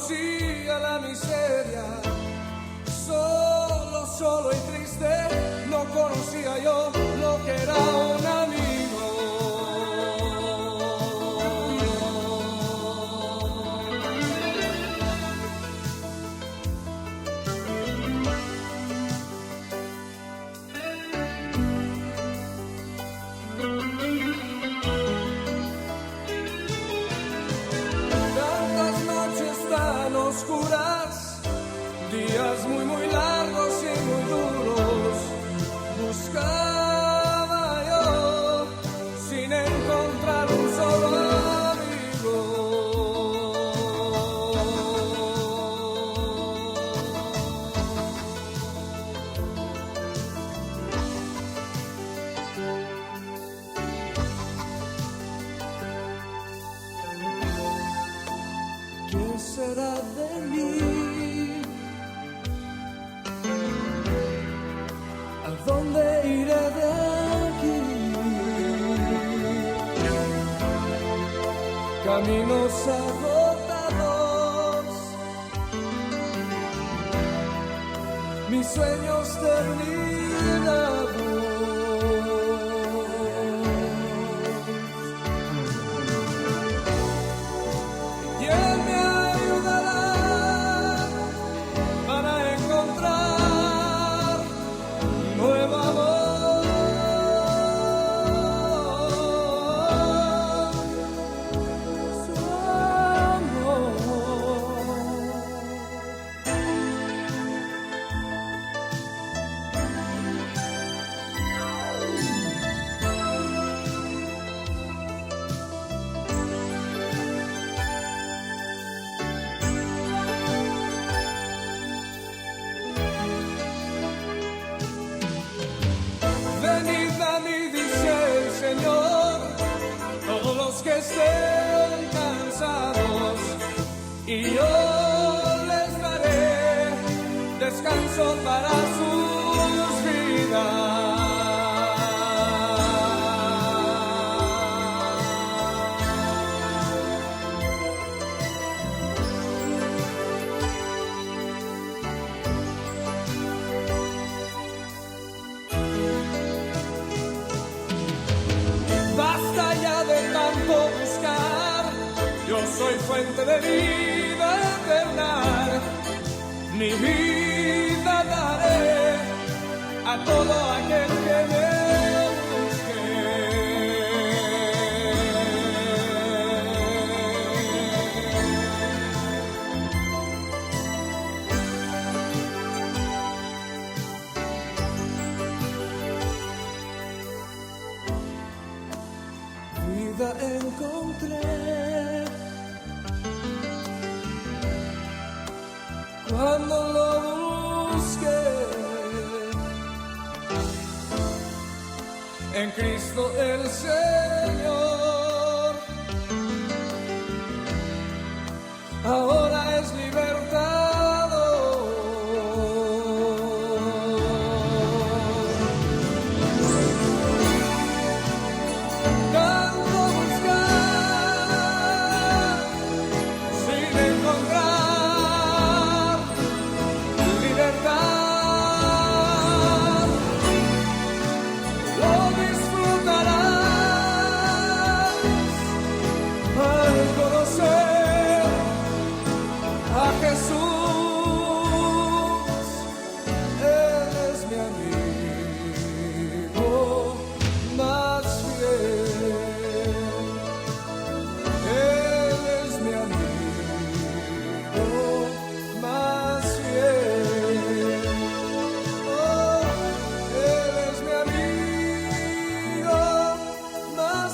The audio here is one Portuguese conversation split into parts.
conocía la miseria, solo y triste, no conocía yo lo que era un amigo. Tantas noches tan oscuras, días muy largos y muy duros, buscaba yo sin encontrar un solo amigo. ¿Qué será de mí? ¿A dónde iré de aquí? Caminos agotados, mis sueños terminados. ¿Quién me ayudará para encontrar nuevo amor? Su amor. Venid a mí, dice el Señor, todos los que estén cansados, y yo les daré descanso para sus vidas. Basta ya de tanto buscar, yo soy fuente de vida eterna, mi vida daré a todo aquel que me vida encontré cuando lo busqué en Cristo el Señor. Ahora es libertado. Tanto buscar sin encontrar libertad, lo disfrutarás al conocer a Jesús. Él es mi amigo más fiel. Él es mi amigo más fiel. Oh, Él es mi amigo más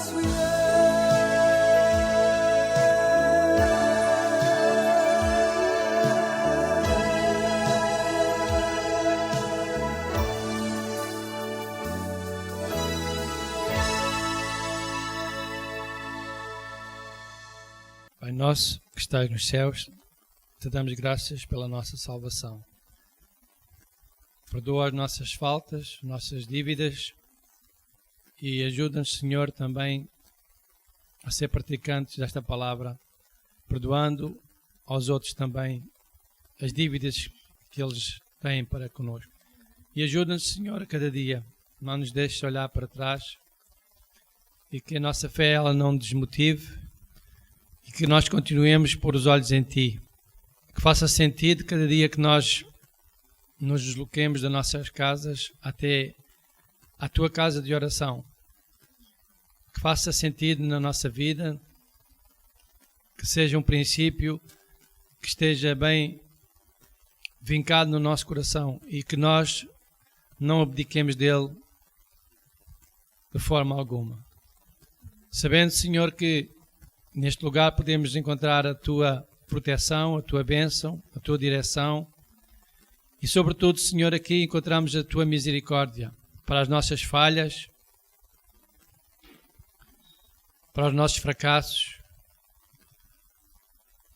Pai nosso que estás nos céus, te damos graças pela nossa salvação. Perdoa as nossas faltas, nossas dívidas e ajuda-nos, Senhor, também a ser praticantes desta palavra, perdoando aos outros também as dívidas que eles têm para connosco. E ajuda-nos, Senhor, a cada dia. Não nos deixes olhar para trás e que a nossa fé ela não desmotive e que nós continuemos a pôr os olhos em Ti. Que faça sentido cada dia que nós nos desloquemos das nossas casas até à Tua casa de oração. Que faça sentido na nossa vida, que seja um princípio que esteja bem vincado no nosso coração e que nós não abdiquemos dele de forma alguma. Sabendo, Senhor, que neste lugar podemos encontrar a Tua proteção, a Tua bênção, a Tua direção e, sobretudo, Senhor, aqui encontramos a Tua misericórdia para as nossas falhas, para os nossos fracassos,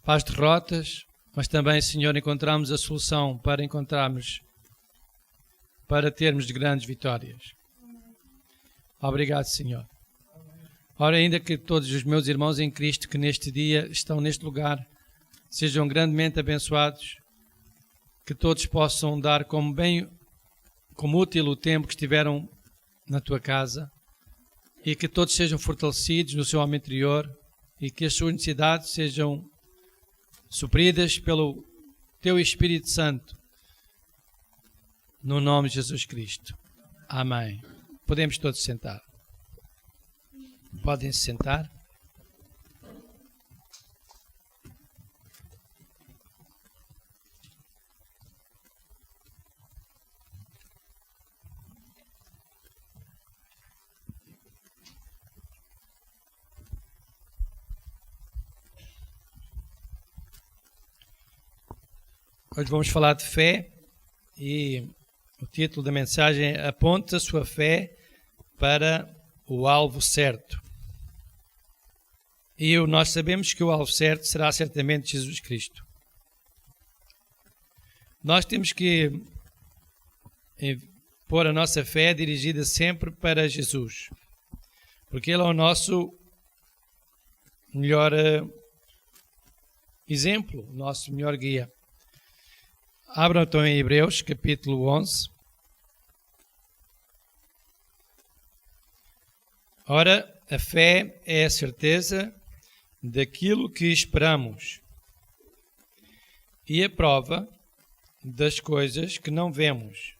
para as derrotas, mas também, Senhor, encontramos a solução para termos grandes vitórias. Obrigado, Senhor. Ora, ainda que todos os meus irmãos em Cristo que neste dia estão neste lugar sejam grandemente abençoados, que todos possam dar como útil o tempo que estiveram na Tua casa e que todos sejam fortalecidos no seu homem interior e que as suas necessidades sejam supridas pelo Teu Espírito Santo, no nome de Jesus Cristo. Amém. Podemos todos sentar. Podem se sentar. Hoje vamos falar de fé e o título da mensagem é Aponte a sua fé para o alvo certo. E nós sabemos que o alvo certo será certamente Jesus Cristo. Nós temos que pôr a nossa fé dirigida sempre para Jesus, porque Ele é o nosso melhor exemplo, o nosso melhor guia. Abram então em Hebreus, capítulo 11. Ora, a fé é a certeza daquilo que esperamos e a prova das coisas que não vemos.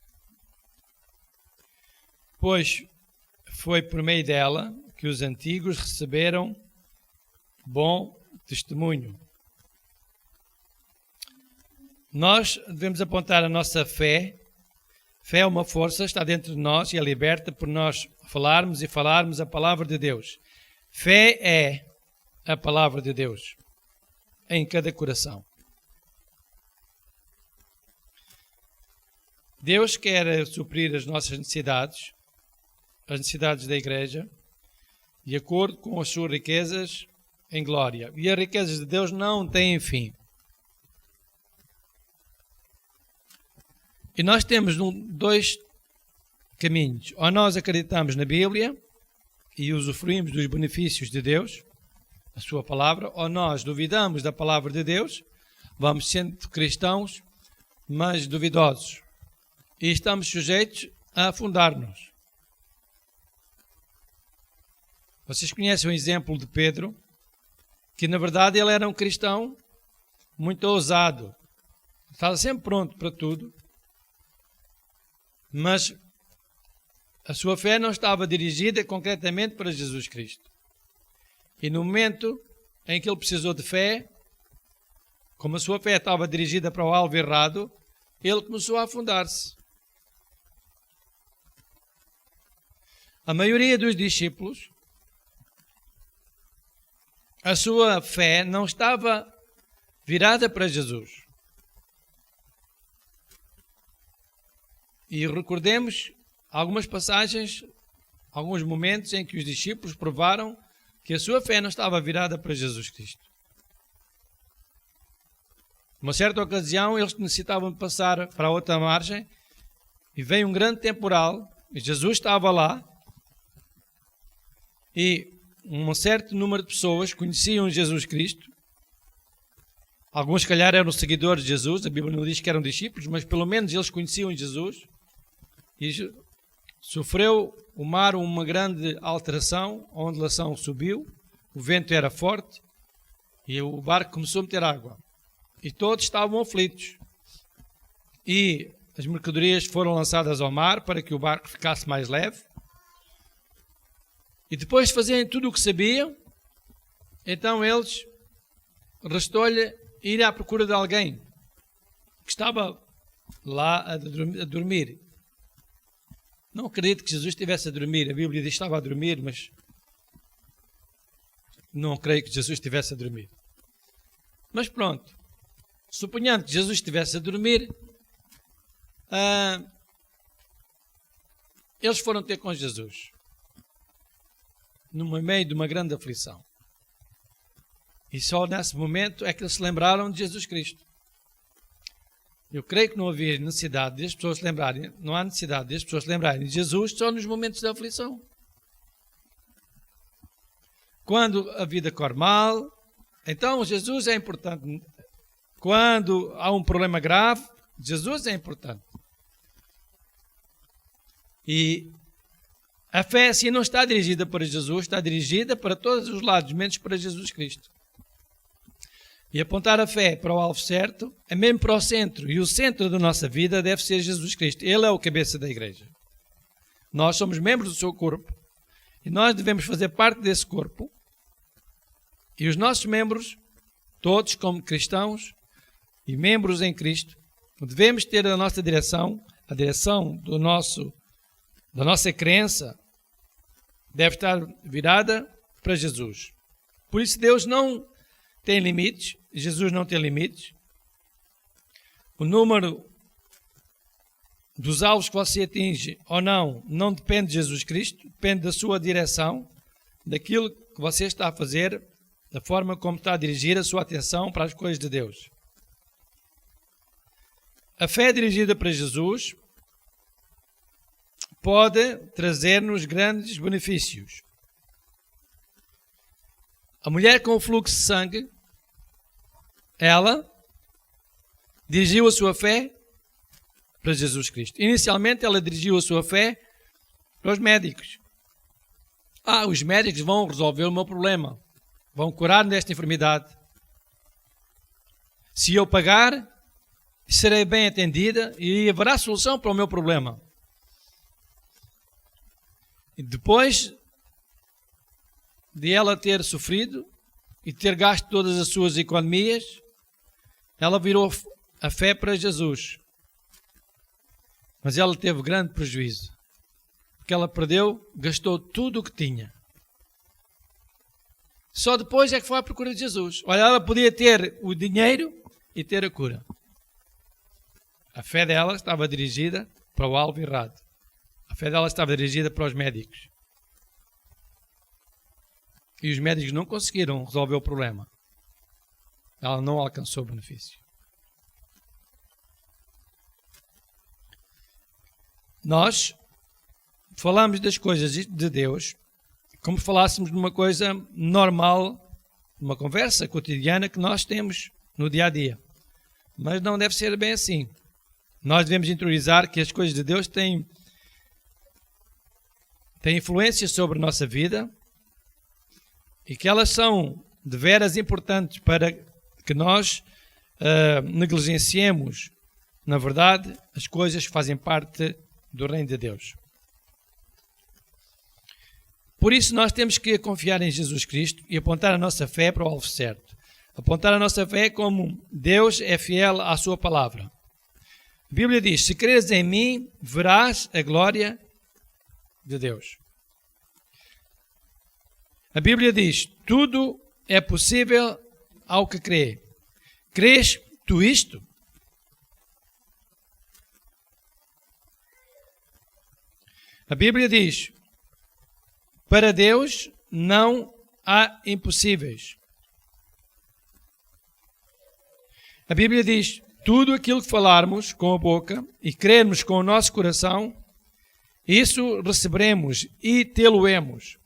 Pois foi por meio dela que os antigos receberam bom testemunho. Nós devemos apontar a nossa fé. Fé é uma força, está dentro de nós e é liberta por nós falarmos a palavra de Deus. Fé é a palavra de Deus em cada coração. Deus quer suprir as nossas necessidades, as necessidades da igreja, de acordo com as suas riquezas em glória. E as riquezas de Deus não têm fim. E nós temos dois caminhos. Ou nós acreditamos na Bíblia e usufruímos dos benefícios de Deus, a sua palavra, ou nós duvidamos da palavra de Deus, vamos sendo cristãos, mas duvidosos. E estamos sujeitos a afundar-nos. Vocês conhecem o exemplo de Pedro, que na verdade ele era um cristão muito ousado. Estava sempre pronto para tudo. Mas a sua fé não estava dirigida concretamente para Jesus Cristo. E no momento em que ele precisou de fé, como a sua fé estava dirigida para o alvo errado, ele começou a afundar-se. A maioria dos discípulos, a sua fé não estava virada para Jesus. E recordemos algumas passagens, alguns momentos em que os discípulos provaram que a sua fé não estava virada para Jesus Cristo. Numa certa ocasião, eles necessitavam passar para a outra margem e veio um grande temporal e Jesus estava lá e um certo número de pessoas conheciam Jesus Cristo Alguns, se calhar, eram seguidores de Jesus. A Bíblia não diz que eram discípulos, mas pelo menos eles conheciam Jesus. E sofreu o mar uma grande alteração, a ondulação subiu, o vento era forte e o barco começou a meter água. E todos estavam aflitos. E as mercadorias foram lançadas ao mar para que o barco ficasse mais leve. E depois de fazerem tudo o que sabiam, então eles, restou-lhe ir à procura de alguém que estava lá a dormir. Não acredito que Jesus estivesse a dormir. A Bíblia diz que estava a dormir, mas não creio que Jesus estivesse a dormir. Mas pronto, suponhando que Jesus estivesse a dormir, eles foram ter com Jesus, no meio de uma grande aflição. E só nesse momento é que eles se lembraram de Jesus Cristo. Eu creio que não havia necessidade das pessoas se lembrarem, não há necessidade das pessoas se lembrarem de Jesus só nos momentos da aflição. Quando a vida corre mal, então Jesus é importante. Quando há um problema grave, Jesus é importante. E a fé assim não está dirigida para Jesus, está dirigida para todos os lados, menos para Jesus Cristo. E apontar a fé para o alvo certo é mesmo para o centro. E o centro da nossa vida deve ser Jesus Cristo. Ele é o cabeça da igreja. Nós somos membros do seu corpo. E nós devemos fazer parte desse corpo. E os nossos membros, todos como cristãos e membros em Cristo, devemos ter a nossa direção, a direção da nossa crença, deve estar virada para Jesus. Por isso Deus não tem limites, Jesus não tem limites. O número dos alvos que você atinge ou não depende de Jesus Cristo, depende da sua direção, daquilo que você está a fazer, da forma como está a dirigir a sua atenção para as coisas de Deus. A fé dirigida para Jesus pode trazer-nos grandes benefícios. A mulher com o fluxo de sangue, ela dirigiu a sua fé para Jesus Cristo. Inicialmente ela dirigiu a sua fé para os médicos. Os médicos vão resolver o meu problema. Vão curar-me desta enfermidade. Se eu pagar, serei bem atendida e haverá solução para o meu problema. E depois de ela ter sofrido e ter gasto todas as suas economias, ela virou a fé para Jesus. Mas ela teve grande prejuízo, porque ela gastou tudo o que tinha. Só depois é que foi à procura de Jesus. Olha, ela podia ter o dinheiro e ter a cura. A fé dela estava dirigida para o alvo errado. A fé dela estava dirigida para os médicos. E os médicos não conseguiram resolver o problema. Ela não alcançou o benefício. Nós falamos das coisas de Deus como falássemos de uma coisa normal, uma conversa cotidiana que nós temos no dia a dia. Mas não deve ser bem assim. Nós devemos interiorizar que as coisas de Deus têm influência sobre a nossa vida e que elas são de veras importantes para que nós negligenciemos, na verdade, as coisas que fazem parte do reino de Deus. Por isso nós temos que confiar em Jesus Cristo e apontar a nossa fé para o alvo certo. Apontar a nossa fé como Deus é fiel à sua palavra. A Bíblia diz, se creres em mim, verás a glória de Deus. A Bíblia diz, tudo é possível ao que crê. Crês tu isto? A Bíblia diz, para Deus não há impossíveis. A Bíblia diz, tudo aquilo que falarmos com a boca e crermos com o nosso coração, isso receberemos e tê-lo-emos.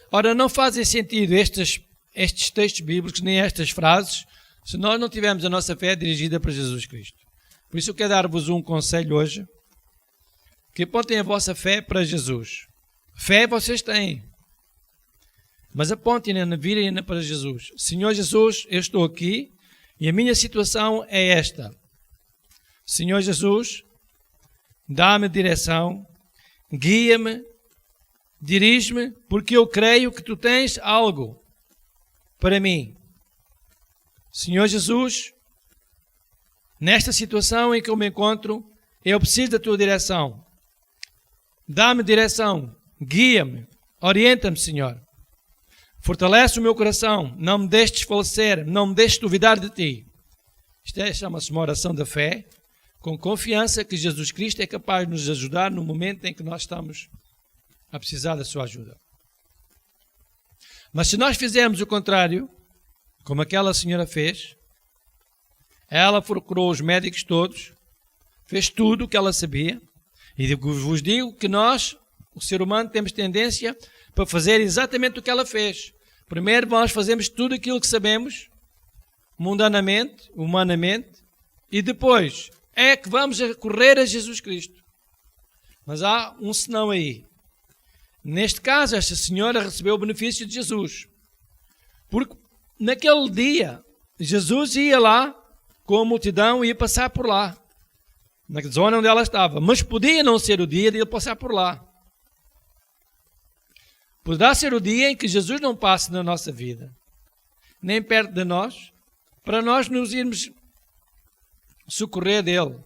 Ora, não fazem sentido estas estes textos bíblicos, nem estas frases, se nós não tivermos a nossa fé dirigida para Jesus Cristo. Por isso eu quero dar-vos um conselho hoje, que apontem a vossa fé para Jesus. Fé vocês têm, mas apontem-na na vida para Jesus. Senhor Jesus, eu estou aqui e a minha situação é esta. Senhor Jesus, dá-me direção, guia-me, dirige-me, porque eu creio que tu tens algo para mim. Senhor Jesus, nesta situação em que eu me encontro, eu preciso da tua direção. Dá-me direção, guia-me, orienta-me, Senhor. Fortalece o meu coração, não me deixes desfalecer, não me deixes duvidar de ti. Isto chama-se uma oração da fé, com confiança que Jesus Cristo é capaz de nos ajudar no momento em que nós estamos a precisar da sua ajuda. Mas se nós fizermos o contrário, como aquela senhora fez, ela procurou os médicos todos, fez tudo o que ela sabia, e vos digo que nós, o ser humano, temos tendência para fazer exatamente o que ela fez. Primeiro nós fazemos tudo aquilo que sabemos, mundanamente, humanamente, e depois é que vamos recorrer a Jesus Cristo. Mas há um senão aí. Neste caso, esta senhora recebeu o benefício de Jesus. Porque naquele dia, Jesus ia lá com a multidão e ia passar por lá, na zona onde ela estava. Mas podia não ser o dia de ele passar por lá. Poderá ser o dia em que Jesus não passe na nossa vida, nem perto de nós, para nós nos irmos socorrer dele.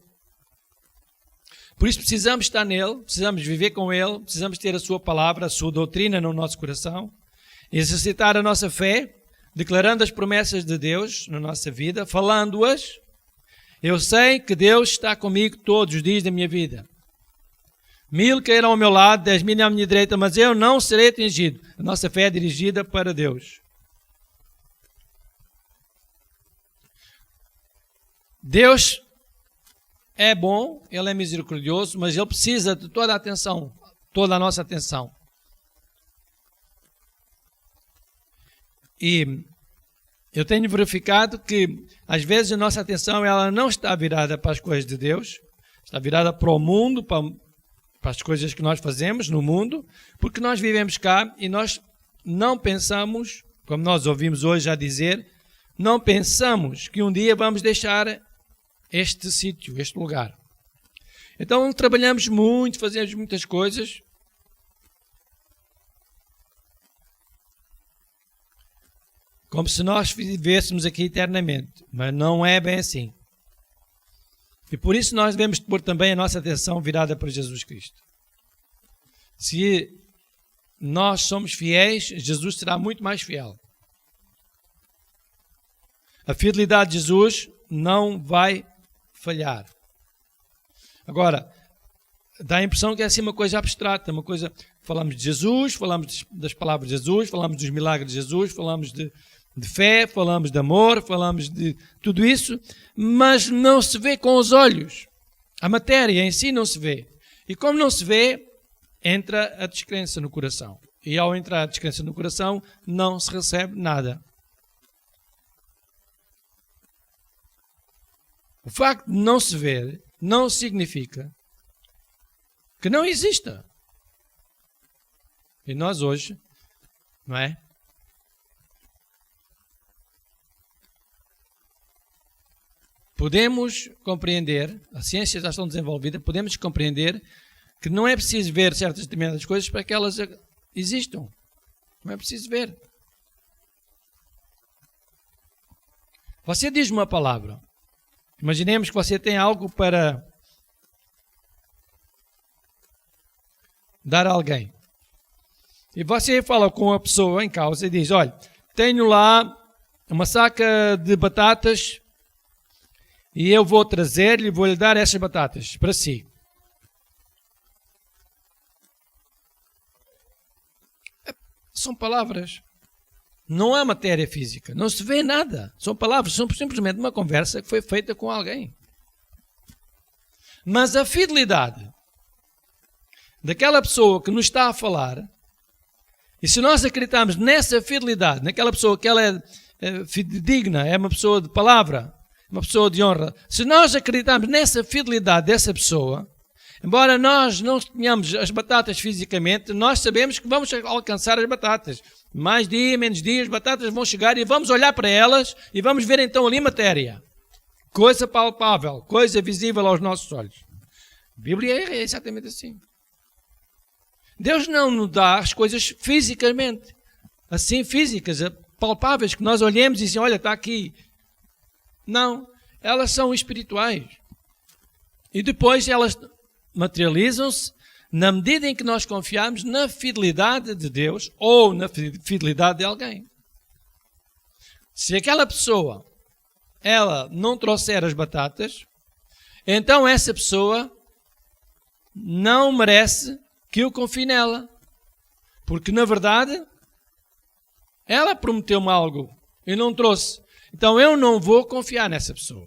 Por isso precisamos estar nele, precisamos viver com ele, precisamos ter a sua palavra, a sua doutrina no nosso coração, exercitar a nossa fé, declarando as promessas de Deus na nossa vida, falando-as. Eu sei que Deus está comigo todos os dias da minha vida. 1000 cairão ao meu lado, 10.000 à minha direita, mas eu não serei atingido. A nossa fé é dirigida para Deus. Deus é bom, Ele é misericordioso, mas Ele precisa de toda a atenção, toda a nossa atenção. E eu tenho verificado que, às vezes, a nossa atenção ela não está virada para as coisas de Deus, está virada para o mundo, para as coisas que nós fazemos no mundo, porque nós vivemos cá e nós não pensamos, como nós ouvimos hoje a dizer, não pensamos que um dia vamos deixar este sítio, este lugar. Então trabalhamos muito, fazemos muitas coisas, como se nós vivêssemos aqui eternamente, mas não é bem assim. E por isso nós devemos pôr também a nossa atenção virada para Jesus Cristo. Se nós somos fiéis, Jesus será muito mais fiel. A fidelidade de Jesus não vai falhar. Agora, dá a impressão que é assim uma coisa abstrata, uma coisa... Falamos de Jesus, falamos das palavras de Jesus, falamos dos milagres de Jesus, falamos de fé, falamos de amor, falamos de tudo isso, mas não se vê com os olhos. A matéria em si não se vê. E como não se vê, entra a descrença no coração. E ao entrar a descrença no coração, não se recebe nada. O facto de não se ver não significa que não exista. E nós hoje, não é? Podemos compreender, a ciência já está desenvolvida, podemos compreender que não é preciso ver certas determinadas coisas para que elas existam. Não é preciso ver. Você diz uma palavra. Imaginemos que você tem algo para dar a alguém. E você fala com a pessoa em causa e diz, olha, tenho lá uma saca de batatas e eu vou trazer-lhe e vou-lhe dar essas batatas para si. São palavras. Não há matéria física. Não se vê nada. São palavras. São simplesmente uma conversa que foi feita com alguém. Mas a fidelidade daquela pessoa que nos está a falar E se nós acreditarmos nessa fidelidade, naquela pessoa que ela é fidedigna, é uma pessoa de palavra, uma pessoa de honra, se nós acreditarmos nessa fidelidade dessa pessoa, embora nós não tenhamos as batatas fisicamente, nós sabemos que vamos alcançar as batatas. Mais dia, menos dia, as batatas vão chegar e vamos olhar para elas e vamos ver então ali matéria. Coisa palpável, coisa visível aos nossos olhos. A Bíblia é exatamente assim. Deus não nos dá as coisas fisicamente, assim físicas, palpáveis, que nós olhemos e dizemos, olha, está aqui. Não, elas são espirituais. E depois elas materializam-se na medida em que nós confiamos na fidelidade de Deus ou na fidelidade de alguém. Se aquela pessoa, ela não trouxer as batatas, então essa pessoa não merece que eu confie nela. Porque, na verdade, ela prometeu-me algo e não trouxe. Então eu não vou confiar nessa pessoa.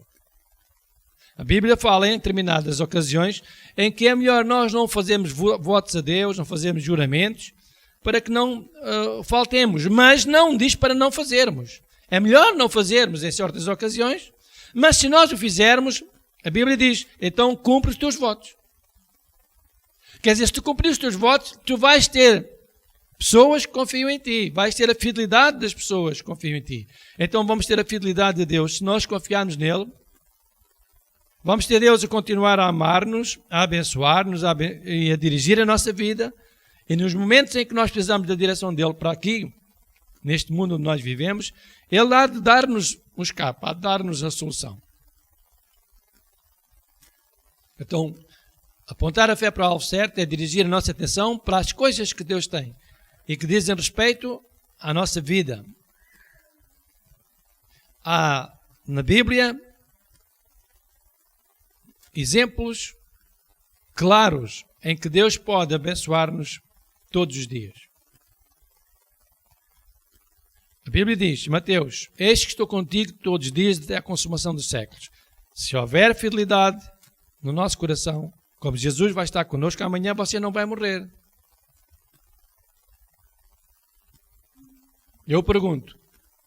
A Bíblia fala em determinadas ocasiões em que é melhor nós não fazermos votos a Deus, não fazermos juramentos, para que não faltemos. Mas não diz para não fazermos. É melhor não fazermos em certas ocasiões, mas se nós o fizermos, a Bíblia diz, então cumpre os teus votos. Quer dizer, se tu cumprir os teus votos, tu vais ter pessoas que confiam em ti, vais ter a fidelidade das pessoas que confiam em ti. Então vamos ter a fidelidade de Deus, se nós confiarmos nele. Vamos ter Deus a continuar a amar-nos, a abençoar-nos e a dirigir a nossa vida. E nos momentos em que nós precisamos da direção dele para aqui, neste mundo onde nós vivemos, ele há de dar-nos um escape, há de dar-nos a solução. Então, apontar a fé para o alvo certo é dirigir a nossa atenção para as coisas que Deus tem e que dizem respeito à nossa vida. Há na Bíblia exemplos claros em que Deus pode abençoar-nos todos os dias. A Bíblia diz, Mateus, eis que estou contigo todos os dias até a consumação dos séculos. Se houver fidelidade no nosso coração, como Jesus vai estar conosco, amanhã você não vai morrer. Eu pergunto,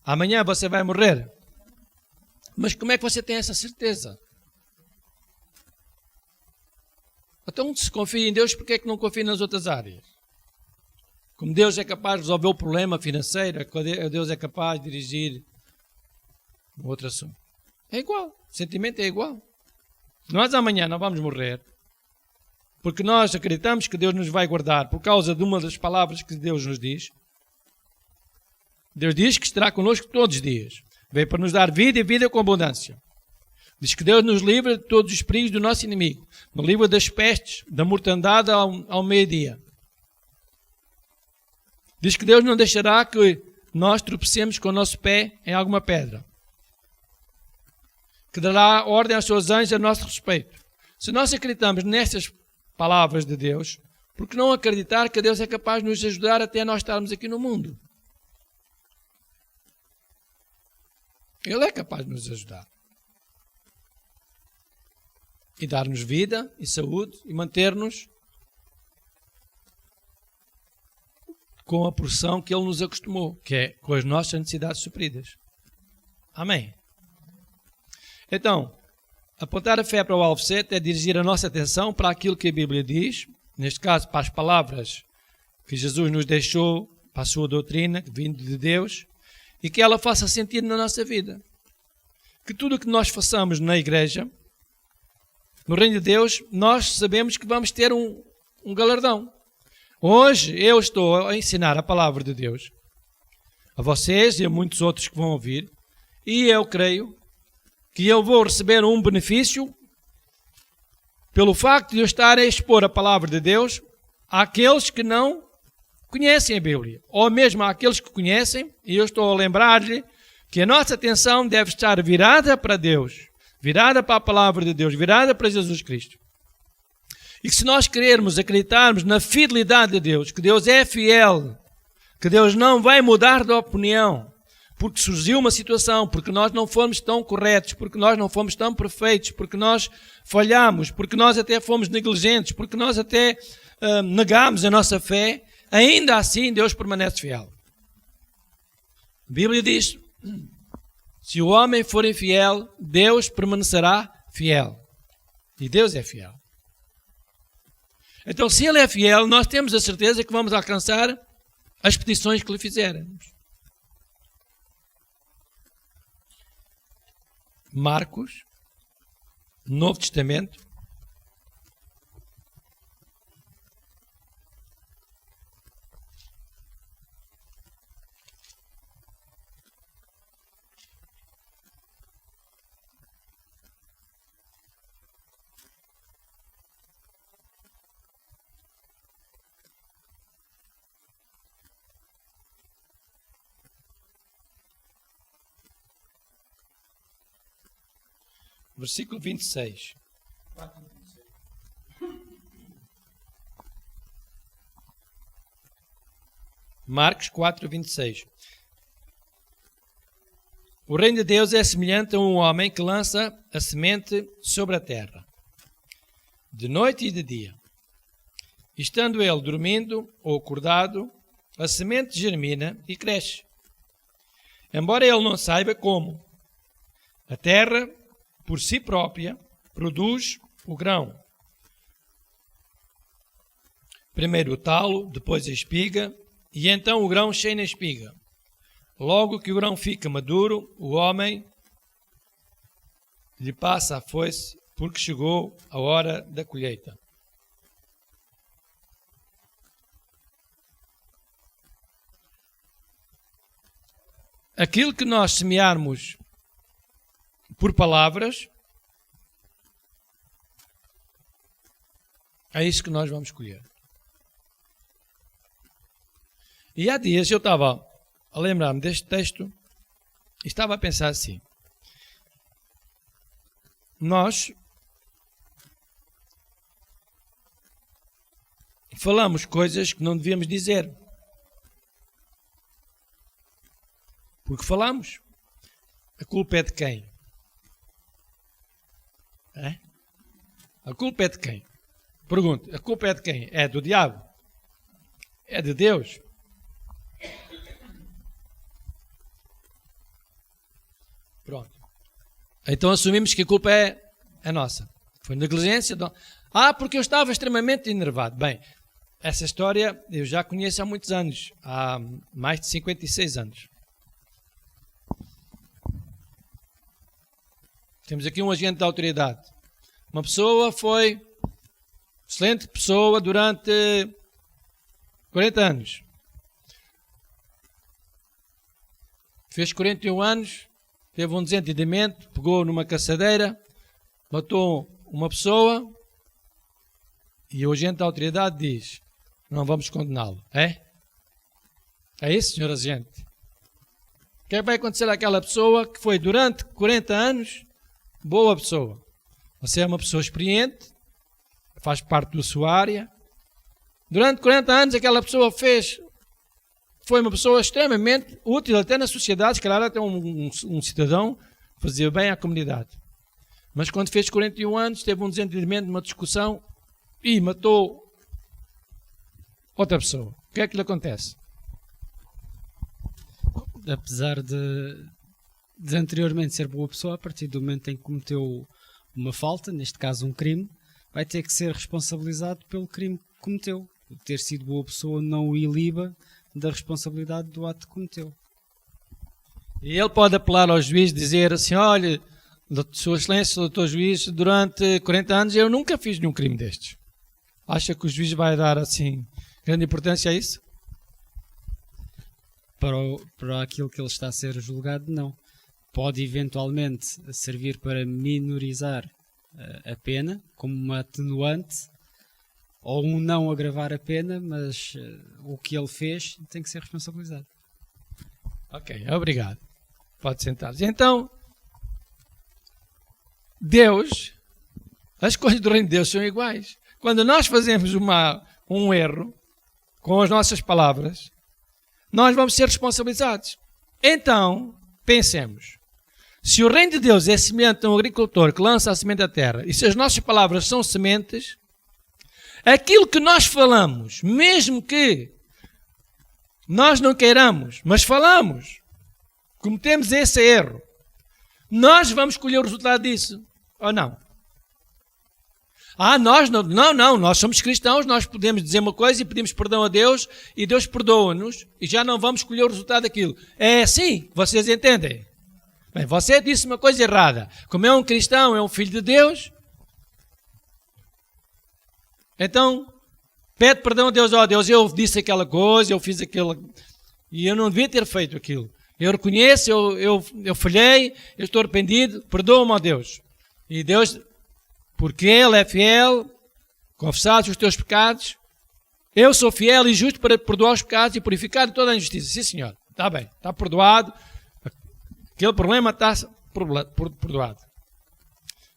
amanhã você vai morrer? Mas como é que você tem essa certeza? Então, se confia em Deus, por que é que não confia nas outras áreas? Como Deus é capaz de resolver o problema financeiro, Deus é capaz de dirigir um outro assunto. É igual, o sentimento é igual. Nós amanhã não vamos morrer, porque nós acreditamos que Deus nos vai guardar por causa de uma das palavras que Deus nos diz. Deus diz que estará connosco todos os dias. Veio para nos dar vida e vida com abundância. Diz que Deus nos livra de todos os perigos do nosso inimigo. Nos livra das pestes, da mortandade ao meio-dia. Diz que Deus não deixará que nós tropecemos com o nosso pé em alguma pedra. Que dará ordem aos seus anjos a nosso respeito. Se nós acreditamos nestas palavras de Deus, por que não acreditar que Deus é capaz de nos ajudar até nós estarmos aqui no mundo? Ele é capaz de nos ajudar. E dar-nos vida e saúde e manter-nos com a porção que Ele nos acostumou, que é com as nossas necessidades supridas. Amém? Então, apontar a fé para o alvo certo é dirigir a nossa atenção para aquilo que a Bíblia diz, neste caso para as palavras que Jesus nos deixou, para a sua doutrina, vindo de Deus, e que ela faça sentido na nossa vida. Que tudo o que nós façamos na igreja, no reino de Deus, nós sabemos que vamos ter um galardão. Hoje eu estou a ensinar a palavra de Deus a vocês e a muitos outros que vão ouvir, e eu creio que eu vou receber um benefício pelo facto de eu estar a expor a palavra de Deus àqueles que não conhecem a Bíblia, ou mesmo àqueles que conhecem, e eu estou a lembrar-lhe que a nossa atenção deve estar virada para Deus, virada para a palavra de Deus, virada para Jesus Cristo. E que se nós querermos acreditarmos na fidelidade de Deus, que Deus é fiel, que Deus não vai mudar de opinião, porque surgiu uma situação, porque nós não fomos tão corretos, porque nós não fomos tão perfeitos, porque nós falhamos, porque nós até fomos negligentes, porque nós até negámos a nossa fé, ainda assim Deus permanece fiel. A Bíblia diz, se o homem for infiel, Deus permanecerá fiel. E Deus é fiel. Então, se Ele é fiel, nós temos a certeza que vamos alcançar as petições que lhe fizermos. Marcos, Novo Testamento, versículo 26. Marcos 4, 26. O reino de Deus é semelhante a um homem que lança a semente sobre a terra, de noite e de dia. Estando ele dormindo ou acordado, a semente germina e cresce. Embora ele não saiba como, a terra, por si própria, produz o grão. Primeiro o talo, depois a espiga, e então o grão cheio na espiga. Logo que o grão fica maduro, o homem lhe passa a foice, porque chegou a hora da colheita. Aquilo que nós semearmos por palavras, é isso que nós vamos colher. E há dias eu estava a lembrar-me deste texto e estava a pensar assim. Nós falamos coisas que não devíamos dizer. Porque falamos. A culpa é de quem? É? A culpa é de quem? Pergunto, a culpa é de quem? É do diabo? É de Deus? Pronto. Então assumimos que a culpa é nossa. Foi negligência. Porque eu estava extremamente enervado. Bem, essa história eu já conheço há muitos anos. Há mais de 56 anos. Temos aqui um agente da autoridade. Uma pessoa foi excelente pessoa durante 40 anos. Fez 41 anos, teve um desentendimento, pegou numa caçadeira, matou uma pessoa e o agente da autoridade diz, não vamos condená-lo. É? É isso, senhor agente? O que é que vai acontecer àquela pessoa que foi durante 40 anos boa pessoa? Você é uma pessoa experiente, faz parte da sua área. Durante 40 anos aquela pessoa foi uma pessoa extremamente útil até na sociedade, se calhar até um cidadão, fazia bem à comunidade. Mas quando fez 41 anos, teve um desentendimento, uma discussão e matou outra pessoa. O que é que lhe acontece? Apesar de anteriormente ser boa pessoa, a partir do momento em que cometeu uma falta, neste caso um crime, vai ter que ser responsabilizado pelo crime que cometeu. Ter sido boa pessoa não o iliba da responsabilidade do ato que cometeu. E ele pode apelar ao juiz e dizer assim, olha, Sua Excelência, doutor juiz, durante 40 anos eu nunca fiz nenhum crime destes. Acha que o juiz vai dar assim grande importância a isso? Para aquilo que ele está a ser julgado, não. Pode eventualmente servir para minorizar a pena, como uma atenuante, ou um não agravar a pena, mas o que ele fez tem que ser responsabilizado. Ok, obrigado. Pode sentar-se. Então, Deus, as coisas do reino de Deus são iguais. Quando nós fazemos um erro com as nossas palavras, nós vamos ser responsabilizados. Então, pensemos. Se o reino de Deus é semelhante a um agricultor que lança a semente à terra, e se as nossas palavras são sementes, aquilo que nós falamos, mesmo que nós não queiramos, mas falamos, cometemos esse erro, nós vamos colher o resultado disso, ou não? Nós não, nós somos cristãos, nós podemos dizer uma coisa e pedimos perdão a Deus e Deus perdoa-nos e já não vamos colher o resultado daquilo. É assim, vocês entendem? Bem, você disse uma coisa errada. Como é um cristão, é um filho de Deus, então pede perdão a Deus. Ó Deus, eu disse aquela coisa, eu fiz aquilo e eu não devia ter feito aquilo. Eu reconheço, eu falhei, eu estou arrependido, perdoa-me, ó Deus. E Deus, porque Ele é fiel, confessados os teus pecados, eu sou fiel e justo para perdoar os pecados e purificar de toda a injustiça. Sim, Senhor, está bem, está perdoado, aquele problema está perdoado.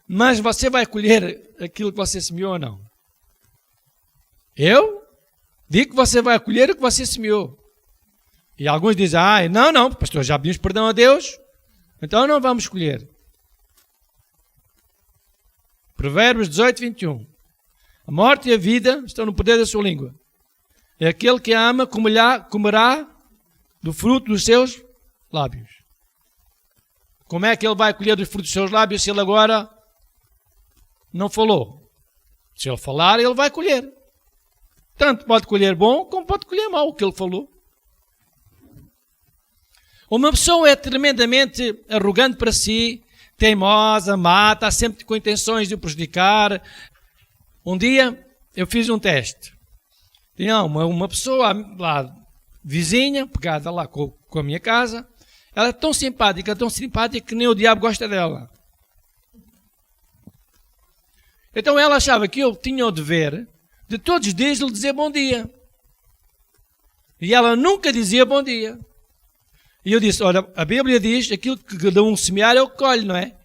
Mas você vai colher aquilo que você semeou ou não? Eu digo que você vai colher o que você semeou. E alguns dizem, não, pastor, já pedimos perdão a Deus, então não vamos colher. Provérbios 18, 21. A morte e a vida estão no poder da sua língua. É aquele que a ama comerá do fruto dos seus lábios. Como é que ele vai colher do fruto dos seus lábios se ele agora não falou? Se ele falar, ele vai colher. Tanto pode colher bom, como pode colher mau o que ele falou. Uma pessoa é tremendamente arrogante para si, teimosa, má, está sempre com intenções de o prejudicar. Um dia eu fiz um teste. Tinha uma pessoa lá, vizinha, pegada lá com a minha casa. Ela é tão simpática que nem o diabo gosta dela. Então ela achava que eu tinha o dever de todos os dias lhe dizer bom dia. E ela nunca dizia bom dia. E eu disse, olha, a Bíblia diz, aquilo que cada um semear é o que colhe, não é?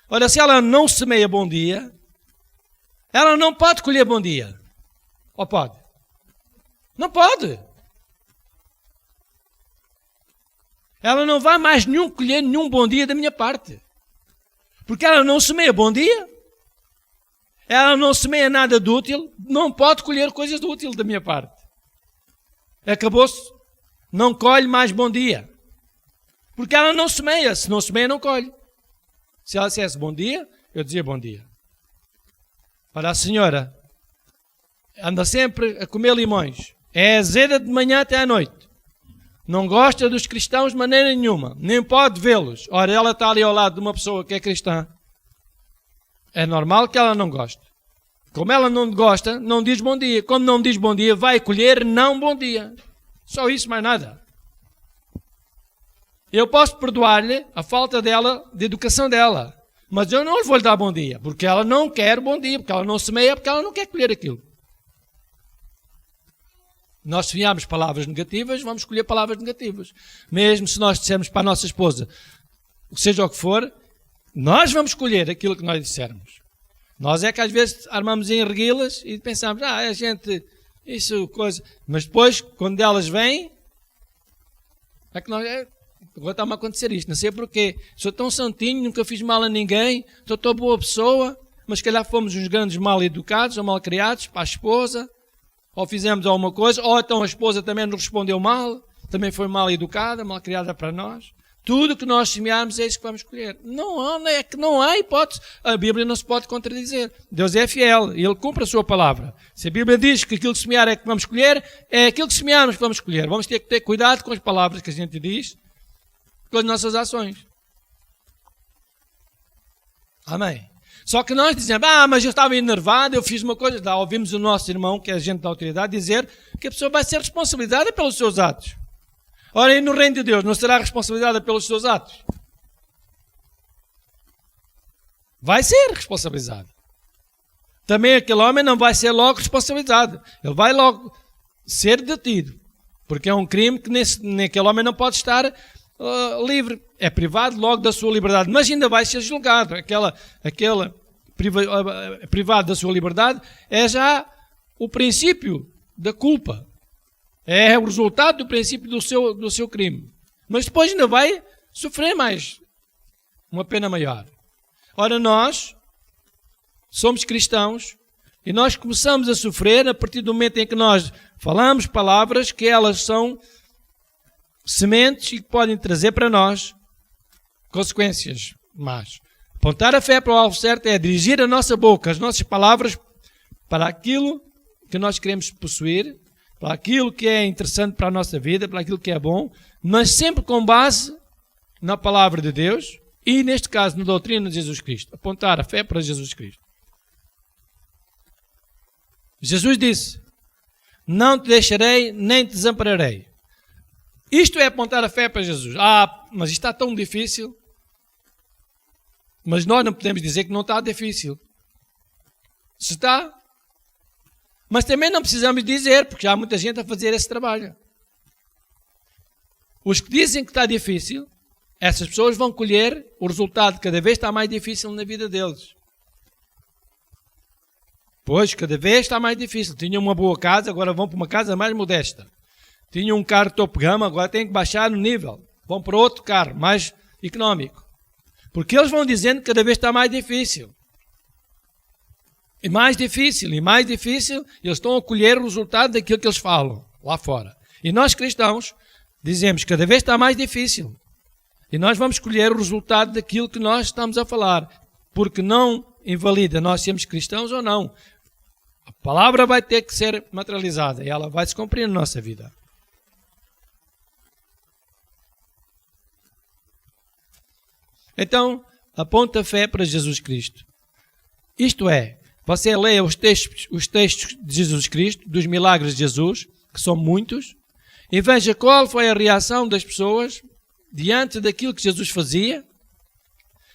Olha, se ela não semeia bom dia, ela não pode colher bom dia. Ou pode? Não pode. Ela não vai mais colher nenhum bom dia da minha parte. Porque ela não semeia bom dia. Ela não semeia nada de útil, não pode colher coisas de útil da minha parte. Acabou-se. Não colhe mais bom dia. Porque ela não semeia. Se não semeia, não colhe. Se ela dissesse bom dia, eu dizia bom dia. Olha, a senhora anda sempre a comer limões. É azeda de manhã até à noite. Não gosta dos cristãos de maneira nenhuma. Nem pode vê-los. Ora, ela está ali ao lado de uma pessoa que é cristã. É normal que ela não goste. Como ela não gosta, não diz bom dia. Como não diz bom dia, vai colher não bom dia. Só isso, mais nada. Eu posso perdoar-lhe a falta dela, de educação dela. Mas eu não lhe vou dar bom dia. Porque ela não quer bom dia. Porque ela não semeia, porque ela não quer colher aquilo. Nós semeamos palavras negativas, vamos colher palavras negativas. Mesmo se nós dissermos para a nossa esposa, seja o que for, nós vamos colher aquilo que nós dissermos. Nós é que às vezes armamos em reguilas e pensamos, a gente, isso, coisa. Mas depois, quando elas vêm, é que nós... Agora está-me a acontecer isto, não sei porquê. Sou tão santinho, nunca fiz mal a ninguém, sou tão boa pessoa, mas se calhar fomos uns grandes mal educados ou mal criados para a esposa, ou fizemos alguma coisa, ou então a esposa também nos respondeu mal, também foi mal educada, mal criada para nós. Tudo que nós semearmos é isso que vamos colher. É que não há hipótese. A Bíblia não se pode contradizer. Deus é fiel e Ele cumpre a sua palavra. Se a Bíblia diz que aquilo que semear é que vamos colher, é aquilo que semearmos que vamos colher. Vamos ter que ter cuidado com as palavras que a gente diz, com as nossas ações. Amém. Só que nós dizemos, mas eu estava enervado, eu fiz uma coisa. Ouvimos o nosso irmão, que é agente da autoridade, dizer que a pessoa vai ser responsabilizada pelos seus atos. Ora, e no reino de Deus não será responsabilizada pelos seus atos? Vai ser responsabilizado. Também aquele homem não vai ser logo responsabilizado. Ele vai logo ser detido. Porque é um crime que aquele homem não pode estar livre. É privado logo da sua liberdade. Mas ainda vai ser julgado. Privado da sua liberdade é já o princípio da culpa. É o resultado do princípio do seu crime. Mas depois ainda vai sofrer mais. Uma pena maior. Ora, nós somos cristãos, E nós começamos a sofrer a partir do momento em que nós falamos palavras que elas são sementes e que podem trazer para nós consequências más. Apontar a fé para o alvo certo é dirigir a nossa boca, as nossas palavras para aquilo que nós queremos possuir, para aquilo que é interessante para a nossa vida, para aquilo que é bom, mas sempre com base na palavra de Deus e, neste caso, na doutrina de Jesus Cristo. Apontar a fé para Jesus Cristo. Jesus disse: não te deixarei nem te desampararei. Isto é apontar a fé para Jesus. Mas isto está tão difícil. Mas nós não podemos dizer que não está difícil. Se está. Mas também não precisamos dizer, porque já há muita gente a fazer esse trabalho. Os que dizem que está difícil, essas pessoas vão colher o resultado cada vez está mais difícil na vida deles. Pois, cada vez está mais difícil. Tinham uma boa casa, agora vão para uma casa mais modesta. Tinham um carro topo gama, agora têm que baixar no nível. Vão para outro carro, mais económico. Porque eles vão dizendo que cada vez está mais difícil. E mais difícil, e mais difícil, eles estão a colher o resultado daquilo que eles falam lá fora. E nós cristãos dizemos que cada vez está mais difícil. E nós vamos colher o resultado daquilo que nós estamos a falar. Porque não invalida nós sermos cristãos ou não. A palavra vai ter que ser materializada e ela vai se cumprir na nossa vida. Então, aponta a fé para Jesus Cristo. Isto é, você leia os textos de Jesus Cristo, dos milagres de Jesus, que são muitos, e veja qual foi a reação das pessoas diante daquilo que Jesus fazia,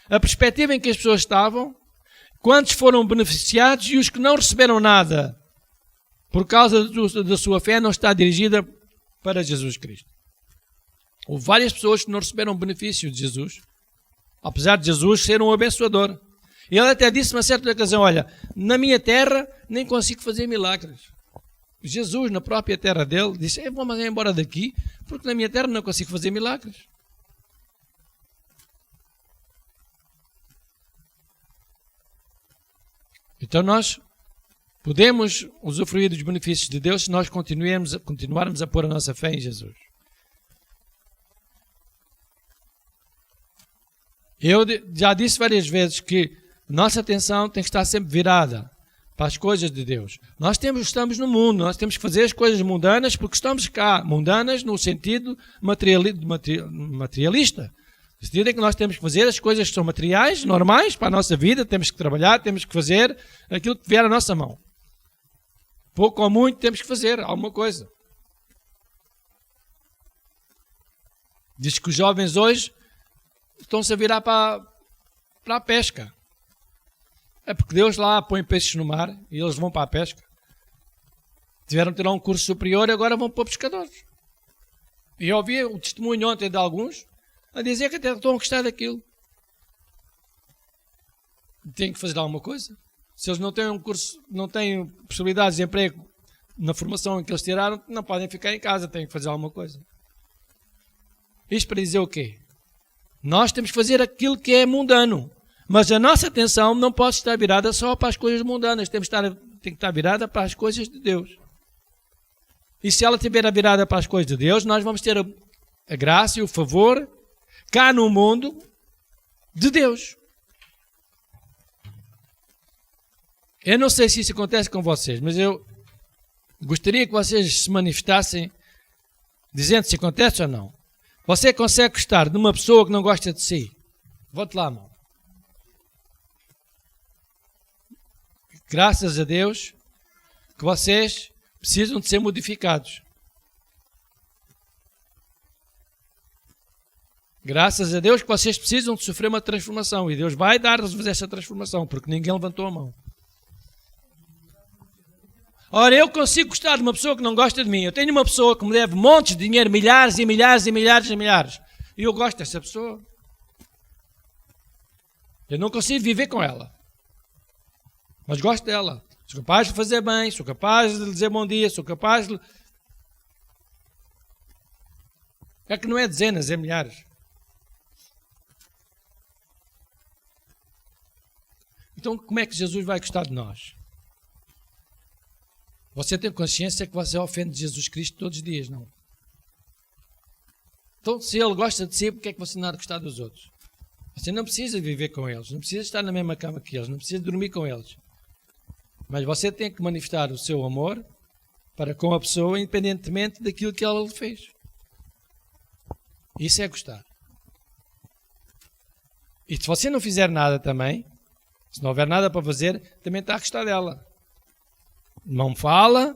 a perspectiva em que as pessoas estavam, quantos foram beneficiados e os que não receberam nada por causa da sua fé não está dirigida para Jesus Cristo. Houve várias pessoas que não receberam benefício de Jesus, apesar de Jesus ser um abençoador. E ele até disse numa certa ocasião: olha, na minha terra nem consigo fazer milagres. Jesus, na própria terra dele, disse: vamos embora daqui, porque na minha terra não consigo fazer milagres. Então nós podemos usufruir dos benefícios de Deus se nós continuarmos a pôr a nossa fé em Jesus. Eu já disse várias vezes que nossa atenção tem que estar sempre virada para as coisas de Deus. Nós estamos no mundo, nós temos que fazer as coisas mundanas porque estamos cá. Mundanas no sentido materialista. No sentido em que nós temos que fazer as coisas que são materiais, normais para a nossa vida, temos que trabalhar, temos que fazer aquilo que vier à nossa mão. Pouco ou muito temos que fazer alguma coisa. Diz que os jovens hoje estão-se a virar para a pesca. É porque Deus lá põe peixes no mar e eles vão para a pesca. Tiveram que tirar um curso superior e agora vão para pescadores. E eu ouvi o testemunho ontem de alguns a dizer que até estão a gostar daquilo. Têm que fazer alguma coisa. Se eles não têm um curso, não têm possibilidades de emprego na formação em que eles tiraram, não podem ficar em casa, têm que fazer alguma coisa. Isto para dizer o quê? Nós temos que fazer aquilo que é mundano. Mas a nossa atenção não pode estar virada só para as coisas mundanas. Tem que estar virada para as coisas de Deus. E se ela estiver virada para as coisas de Deus, nós vamos ter a graça e o favor cá no mundo de Deus. Eu não sei se isso acontece com vocês, mas eu gostaria que vocês se manifestassem dizendo se acontece ou não. Você consegue gostar de uma pessoa que não gosta de si? Vote lá, mão. Graças a Deus que vocês precisam de ser modificados. Graças a Deus que vocês precisam de sofrer uma transformação. E Deus vai dar-vos essa transformação, porque ninguém levantou a mão. Ora, eu consigo gostar de uma pessoa que não gosta de mim. Eu tenho uma pessoa que me deve montes de dinheiro, milhares e milhares e milhares e milhares. E eu gosto dessa pessoa. Eu não consigo viver com ela. Mas gosto dela. Sou capaz de fazer bem, sou capaz de lhe dizer bom dia, sou capaz de... É que não é dezenas, é milhares. Então, como é que Jesus vai gostar de nós? Você tem consciência que você ofende Jesus Cristo todos os dias, não? Então, se Ele gosta de si, por que é que você não há de gostar dos outros? Você não precisa viver com eles, não precisa estar na mesma cama que eles, não precisa dormir com eles. Mas você tem que manifestar o seu amor para com a pessoa, independentemente daquilo que ela lhe fez. Isso é gostar. E se você não fizer nada também, se não houver nada para fazer, também está a gostar dela. Não fala,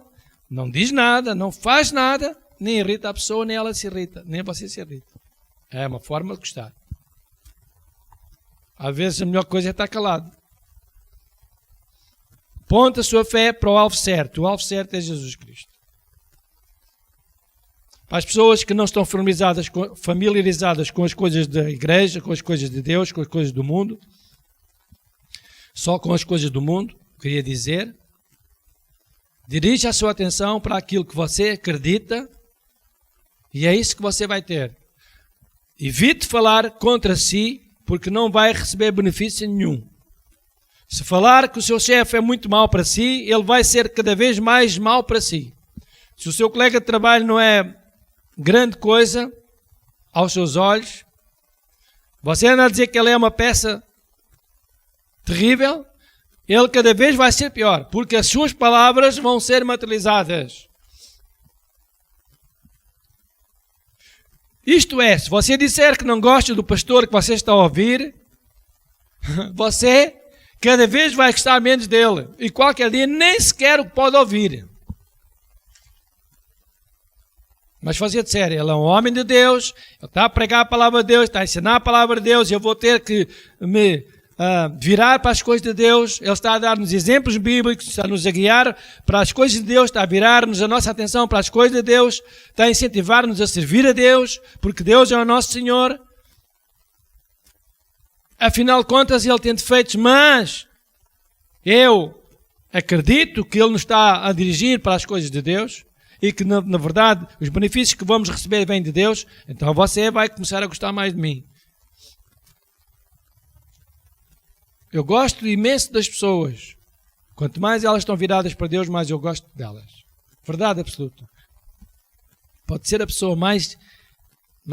não diz nada, não faz nada, nem irrita a pessoa, nem ela se irrita, nem você se irrita. É uma forma de gostar. Às vezes a melhor coisa é estar calado. Ponta a sua fé para o alvo certo. O alvo certo é Jesus Cristo. Para as pessoas que não estão familiarizadas com as coisas da igreja, com as coisas de Deus, com as coisas do mundo, só com as coisas do mundo, queria dizer, dirija a sua atenção para aquilo que você acredita e é isso que você vai ter. Evite falar contra si, porque não vai receber benefício nenhum. Se falar que o seu chefe é muito mau para si, ele vai ser cada vez mais mau para si. Se o seu colega de trabalho não é grande coisa aos seus olhos, você anda a dizer que ele é uma peça terrível, ele cada vez vai ser pior, porque as suas palavras vão ser materializadas. Isto é, se você disser que não gosta do pastor que você está a ouvir, você cada vez vai gostar menos dele. E qualquer dia nem sequer o pode ouvir. Mas se você disser, ele é um homem de Deus, ele está a pregar a palavra de Deus, está a ensinar a palavra de Deus, eu vou ter que me virar para as coisas de Deus, ele está a dar-nos exemplos bíblicos, está a nos a guiar para as coisas de Deus, está a virar-nos a nossa atenção para as coisas de Deus, está a incentivar-nos a servir a Deus, porque Deus é o nosso Senhor. Afinal de contas, ele tem defeitos, mas eu acredito que ele nos está a dirigir para as coisas de Deus e que, na verdade, os benefícios que vamos receber vêm de Deus, então você vai começar a gostar mais de mim. Eu gosto imenso das pessoas. Quanto mais elas estão viradas para Deus, mais eu gosto delas. Verdade absoluta. Pode ser a pessoa mais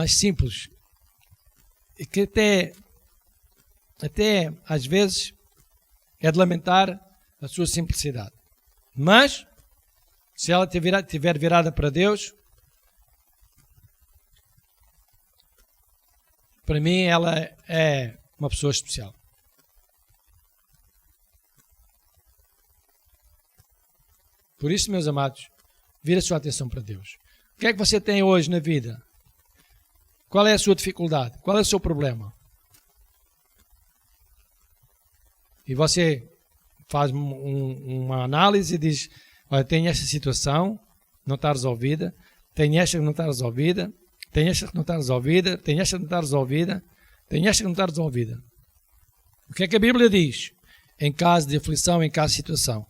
simples. E que até às vezes é de lamentar a sua simplicidade. Mas, se ela estiver virada para Deus, para mim ela é uma pessoa especial. Por isso, meus amados, vira a sua atenção para Deus. O que é que você tem hoje na vida? Qual é a sua dificuldade? Qual é o seu problema? E você faz uma análise e diz, olha, tenho esta situação, não está resolvida, tenho esta que não está resolvida, tenho esta que não está resolvida, tenho esta que não está resolvida, tenho esta que não está resolvida. O que é que a Bíblia diz? Em caso de aflição, em caso de situação.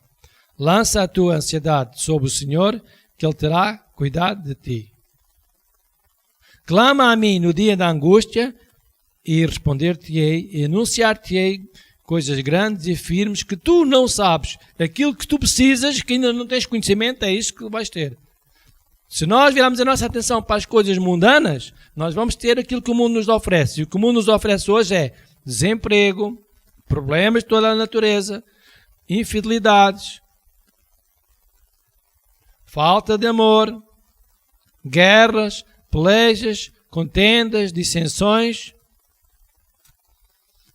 Lança a tua ansiedade sobre o Senhor, que Ele terá cuidado de ti. Clama a mim no dia da angústia, e responder-te-ei, e anunciar-te-ei coisas grandes e firmes que tu não sabes. Aquilo que tu precisas, que ainda não tens conhecimento, é isso que vais ter. Se nós virarmos a nossa atenção para as coisas mundanas, nós vamos ter aquilo que o mundo nos oferece. E o que o mundo nos oferece hoje é desemprego, problemas de toda a natureza, infidelidades, falta de amor, guerras, pelejas, contendas, dissensões.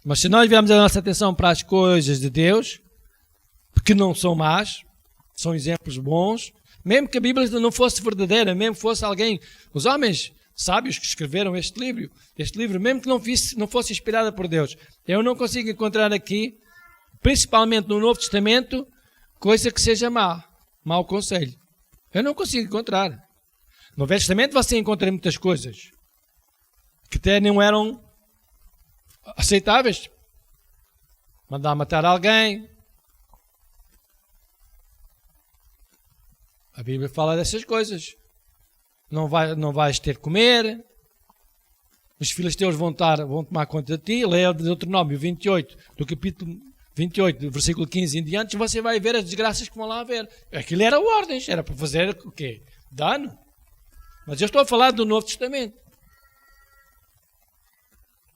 Mas se nós virarmos a nossa atenção para as coisas de Deus, que não são más, são exemplos bons, mesmo que a Bíblia não fosse verdadeira, mesmo que fosse alguém, os homens sábios que escreveram este livro, mesmo que não fosse inspirada por Deus, eu não consigo encontrar aqui, principalmente no Novo Testamento, coisa que seja mau conselho. Eu não consigo encontrar. No Velho Testamento você encontra muitas coisas que até não eram aceitáveis. Mandar matar alguém. A Bíblia fala dessas coisas. Não vais ter que comer. Os filisteus vão tomar conta de ti. Leia o Deuteronômio 28, do capítulo 28, do versículo 15 em diante, você vai ver as desgraças que vão lá haver. Aquilo era ordens, era para fazer o quê? Dano. Mas eu estou a falar do Novo Testamento.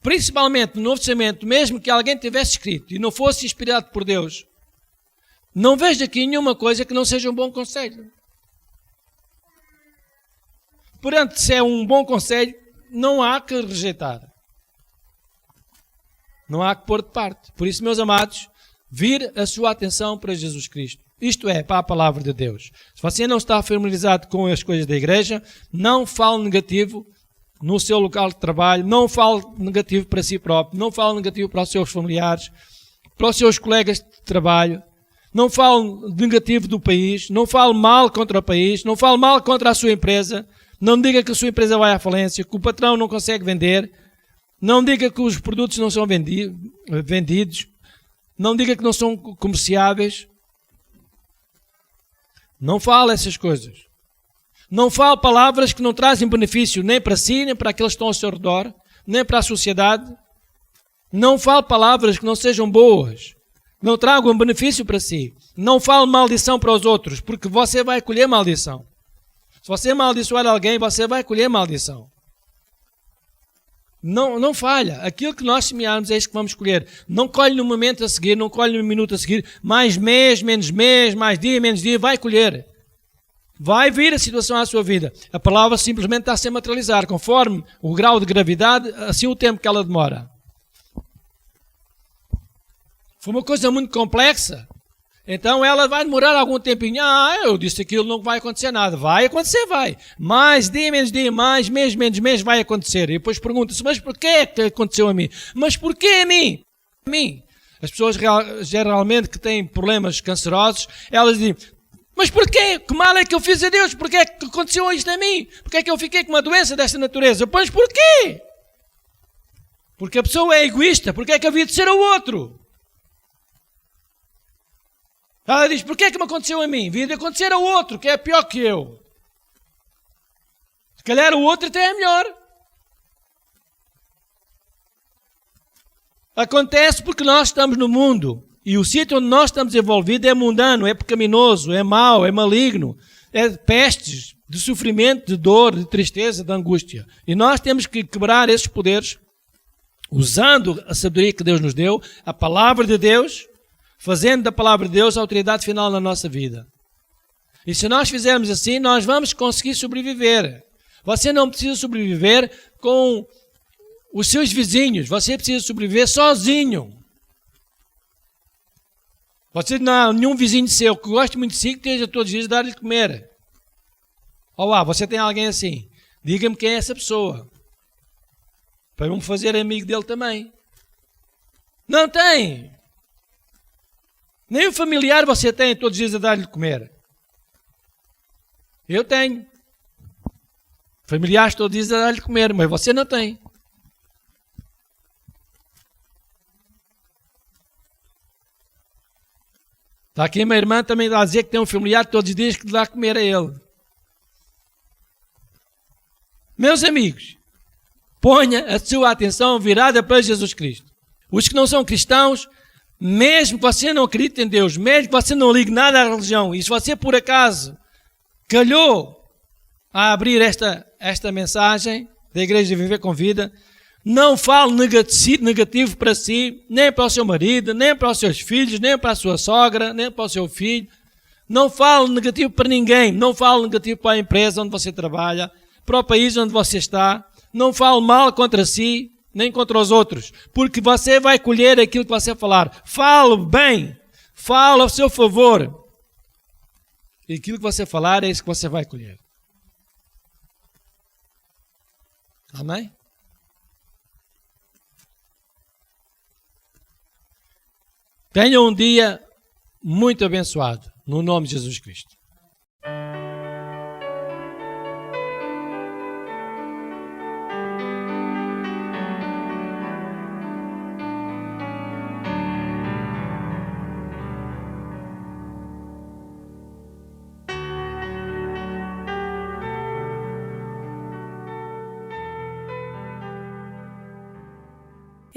Principalmente no Novo Testamento, mesmo que alguém tivesse escrito e não fosse inspirado por Deus, não vejo aqui nenhuma coisa que não seja um bom conselho. Portanto, se é um bom conselho, não há que rejeitar. Não há que pôr de parte. Por isso, meus amados, vir a sua atenção para Jesus Cristo. Isto é, para a palavra de Deus. Se você não está familiarizado com as coisas da igreja, não fale negativo no seu local de trabalho, não fale negativo para si próprio, não fale negativo para os seus familiares, para os seus colegas de trabalho, não fale negativo do país, não fale mal contra o país, não fale mal contra a sua empresa, não diga que a sua empresa vai à falência, que o patrão não consegue vender, não diga que os produtos não são vendidos, não diga que não são comerciáveis. Não fale essas coisas. Não fale palavras que não trazem benefício nem para si, nem para aqueles que estão ao seu redor, nem para a sociedade. Não fale palavras que não sejam boas, não tragam benefício para si. Não fale maldição para os outros, porque você vai colher maldição. Se você amaldiçoar alguém, você vai colher maldição. Não falha. Aquilo que nós semearmos é isso que vamos colher. Não colhe no momento a seguir, não colhe no minuto a seguir. Mais mês, menos mês, mais dia, menos dia, vai colher. Vai vir a situação à sua vida. A palavra simplesmente está a se materializar. Conforme o grau de gravidade, assim o tempo que ela demora. Foi uma coisa muito complexa. Então ela vai demorar algum tempinho. Eu disse aquilo, não vai acontecer nada. Vai acontecer, vai. Mais dia, mais mês, menos mês vai acontecer. E depois pergunta-se, mas porquê que aconteceu a mim? Mas porquê a mim? A mim. As pessoas geralmente que têm problemas cancerosos, elas dizem, mas porquê? Que mal é que eu fiz a Deus? Porquê é que aconteceu isto a mim? Porquê é que eu fiquei com uma doença desta natureza? Pois porquê? Porque a pessoa é egoísta. Porquê é que havia de ser o outro? Ela diz, porquê é que me aconteceu a mim? Devia de acontecer ao outro, que é pior que eu. Se calhar o outro até é melhor. Acontece porque nós estamos no mundo. E o sítio onde nós estamos envolvidos é mundano, é pecaminoso, é mau, é maligno. É de pestes, de sofrimento, de dor, de tristeza, de angústia. E nós temos que quebrar esses poderes, usando a sabedoria que Deus nos deu, a palavra de Deus, fazendo da palavra de Deus a autoridade final na nossa vida. E se nós fizermos assim, nós vamos conseguir sobreviver. Você não precisa sobreviver com os seus vizinhos. Você precisa sobreviver sozinho. Você não há nenhum vizinho seu que goste muito de si, que esteja todos os dias a dar-lhe de comer. Olá, você tem alguém assim. Diga-me quem é essa pessoa. Para eu me fazer amigo dele também. Não tem. Nem o familiar você tem todos os dias a dar-lhe de comer. Eu tenho. Familiares todos os dias a dar-lhe de comer, mas você não tem. Está aqui uma irmã também a dizer que tem um familiar todos os dias que dá a comer a ele. Meus amigos, ponha a sua atenção virada para Jesus Cristo. Os que não são cristãos, mesmo que você não acredite em Deus, mesmo que você não ligue nada à religião, e se você por acaso calhou a abrir esta mensagem da Igreja de Viver com Vida, não fale negativo para si, nem para o seu marido, nem para os seus filhos, nem para a sua sogra, nem para o seu filho. Não fale negativo para ninguém, não fale negativo para a empresa onde você trabalha, para o país onde você está. Não fale mal contra si, nem contra os outros, porque você vai colher aquilo que você falar. Fale bem, fale ao seu favor. E aquilo que você falar é isso que você vai colher. Amém? Tenha um dia muito abençoado, no nome de Jesus Cristo.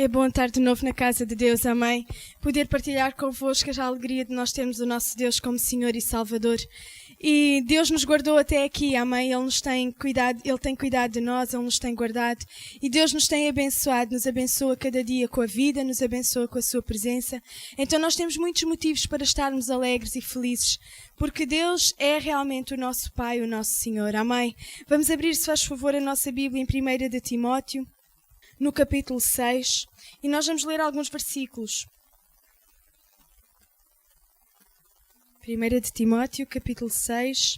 É bom estar de novo na casa de Deus, amém? Poder partilhar convosco a alegria de nós termos o nosso Deus como Senhor e Salvador. E Deus nos guardou até aqui, amém? Ele tem cuidado de nós, Ele nos tem guardado. E Deus nos tem abençoado, nos abençoa cada dia com a vida, nos abençoa com a sua presença. Então nós temos muitos motivos para estarmos alegres e felizes, porque Deus é realmente o nosso Pai, o nosso Senhor, amém? Vamos abrir, se faz favor, a nossa Bíblia em 1 de Timóteo, no capítulo 6, e nós vamos ler alguns versículos. 1 de Timóteo, capítulo 6,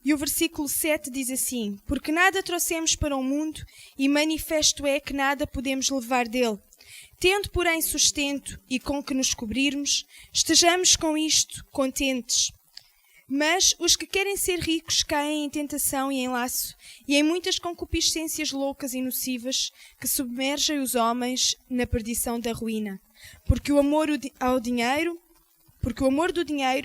e o versículo 7 diz assim: Porque nada trouxemos para o mundo, e manifesto é que nada podemos levar dele. Tendo, porém, sustento e com que nos cobrirmos, estejamos com isto contentes. Mas os que querem ser ricos caem em tentação e em laço, e em muitas concupiscências loucas e nocivas, que submergem os homens na perdição da ruína. Porque o amor do dinheiro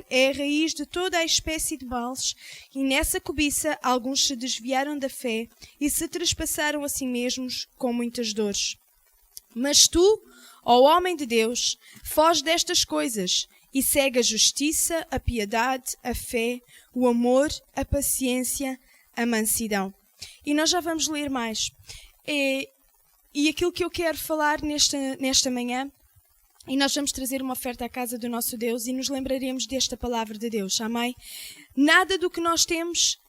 é a raiz de toda a espécie de males, e nessa cobiça alguns se desviaram da fé e se trespassaram a si mesmos com muitas dores. Mas tu, ó homem de Deus, foge destas coisas, e segue a justiça, a piedade, a fé, o amor, a paciência, a mansidão. E nós já vamos ler mais. E aquilo que eu quero falar nesta manhã, e nós vamos trazer uma oferta à casa do nosso Deus e nos lembraremos desta palavra de Deus, amém? Nada do que nós temos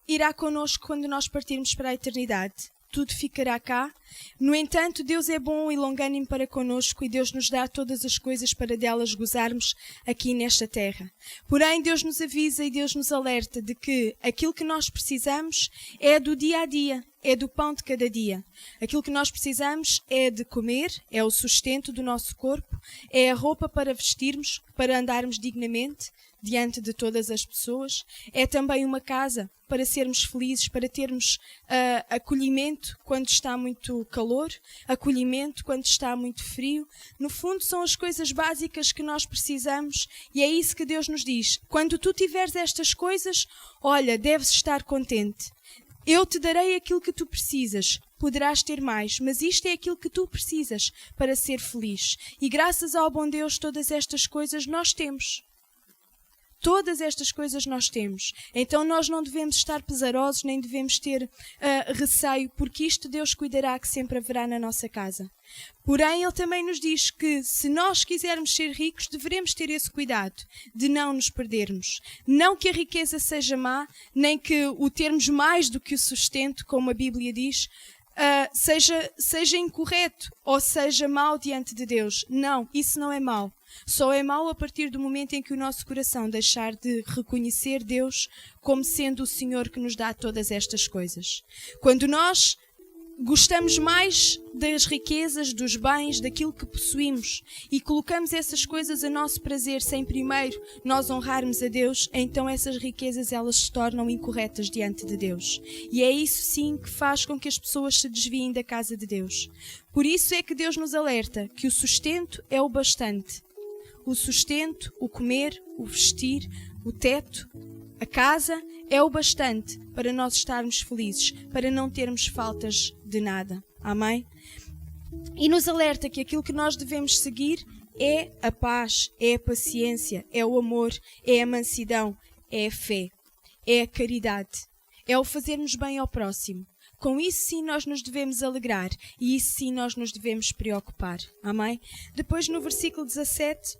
irá connosco quando nós partirmos para a eternidade. Tudo ficará cá. No entanto, Deus é bom e longânimo para connosco e Deus nos dá todas as coisas para delas gozarmos aqui nesta terra. Porém, Deus nos avisa e Deus nos alerta de que aquilo que nós precisamos é do dia a dia, é do pão de cada dia. Aquilo que nós precisamos é de comer, é o sustento do nosso corpo, é a roupa para vestirmos, para andarmos dignamente diante de todas as pessoas, é também uma casa para sermos felizes, para termos acolhimento quando está muito calor, acolhimento quando está muito frio. No fundo, são as coisas básicas que nós precisamos e é isso que Deus nos diz. Quando tu tiveres estas coisas, olha, deves estar contente. Eu te darei aquilo que tu precisas. Poderás ter mais, mas isto é aquilo que tu precisas para ser feliz. E graças ao bom Deus, todas estas coisas nós temos. Todas estas coisas nós temos. Então nós não devemos estar pesarosos, nem devemos ter receio, porque isto Deus cuidará que sempre haverá na nossa casa. Porém, Ele também nos diz que se nós quisermos ser ricos, devemos ter esse cuidado de não nos perdermos. Não que a riqueza seja má, nem que o termos mais do que o sustento, como a Bíblia diz, seja incorreto ou seja mau diante de Deus. Não, isso não é mau. Só é mau a partir do momento em que o nosso coração deixar de reconhecer Deus como sendo o Senhor que nos dá todas estas coisas. Quando nós gostamos mais das riquezas, dos bens, daquilo que possuímos e colocamos essas coisas a nosso prazer sem primeiro nós honrarmos a Deus, então essas riquezas elas se tornam incorretas diante de Deus. E é isso sim que faz com que as pessoas se desviem da casa de Deus. Por isso é que Deus nos alerta que o sustento é o bastante. O sustento, o comer, o vestir, o teto, a casa é o bastante para nós estarmos felizes, para não termos faltas de nada. Amém? E nos alerta que aquilo que nós devemos seguir é a paz, é a paciência, é o amor, é a mansidão, é a fé, é a caridade, é o fazermos bem ao próximo. Com isso sim nós nos devemos alegrar e isso sim nós nos devemos preocupar. Amém? Depois no versículo 17...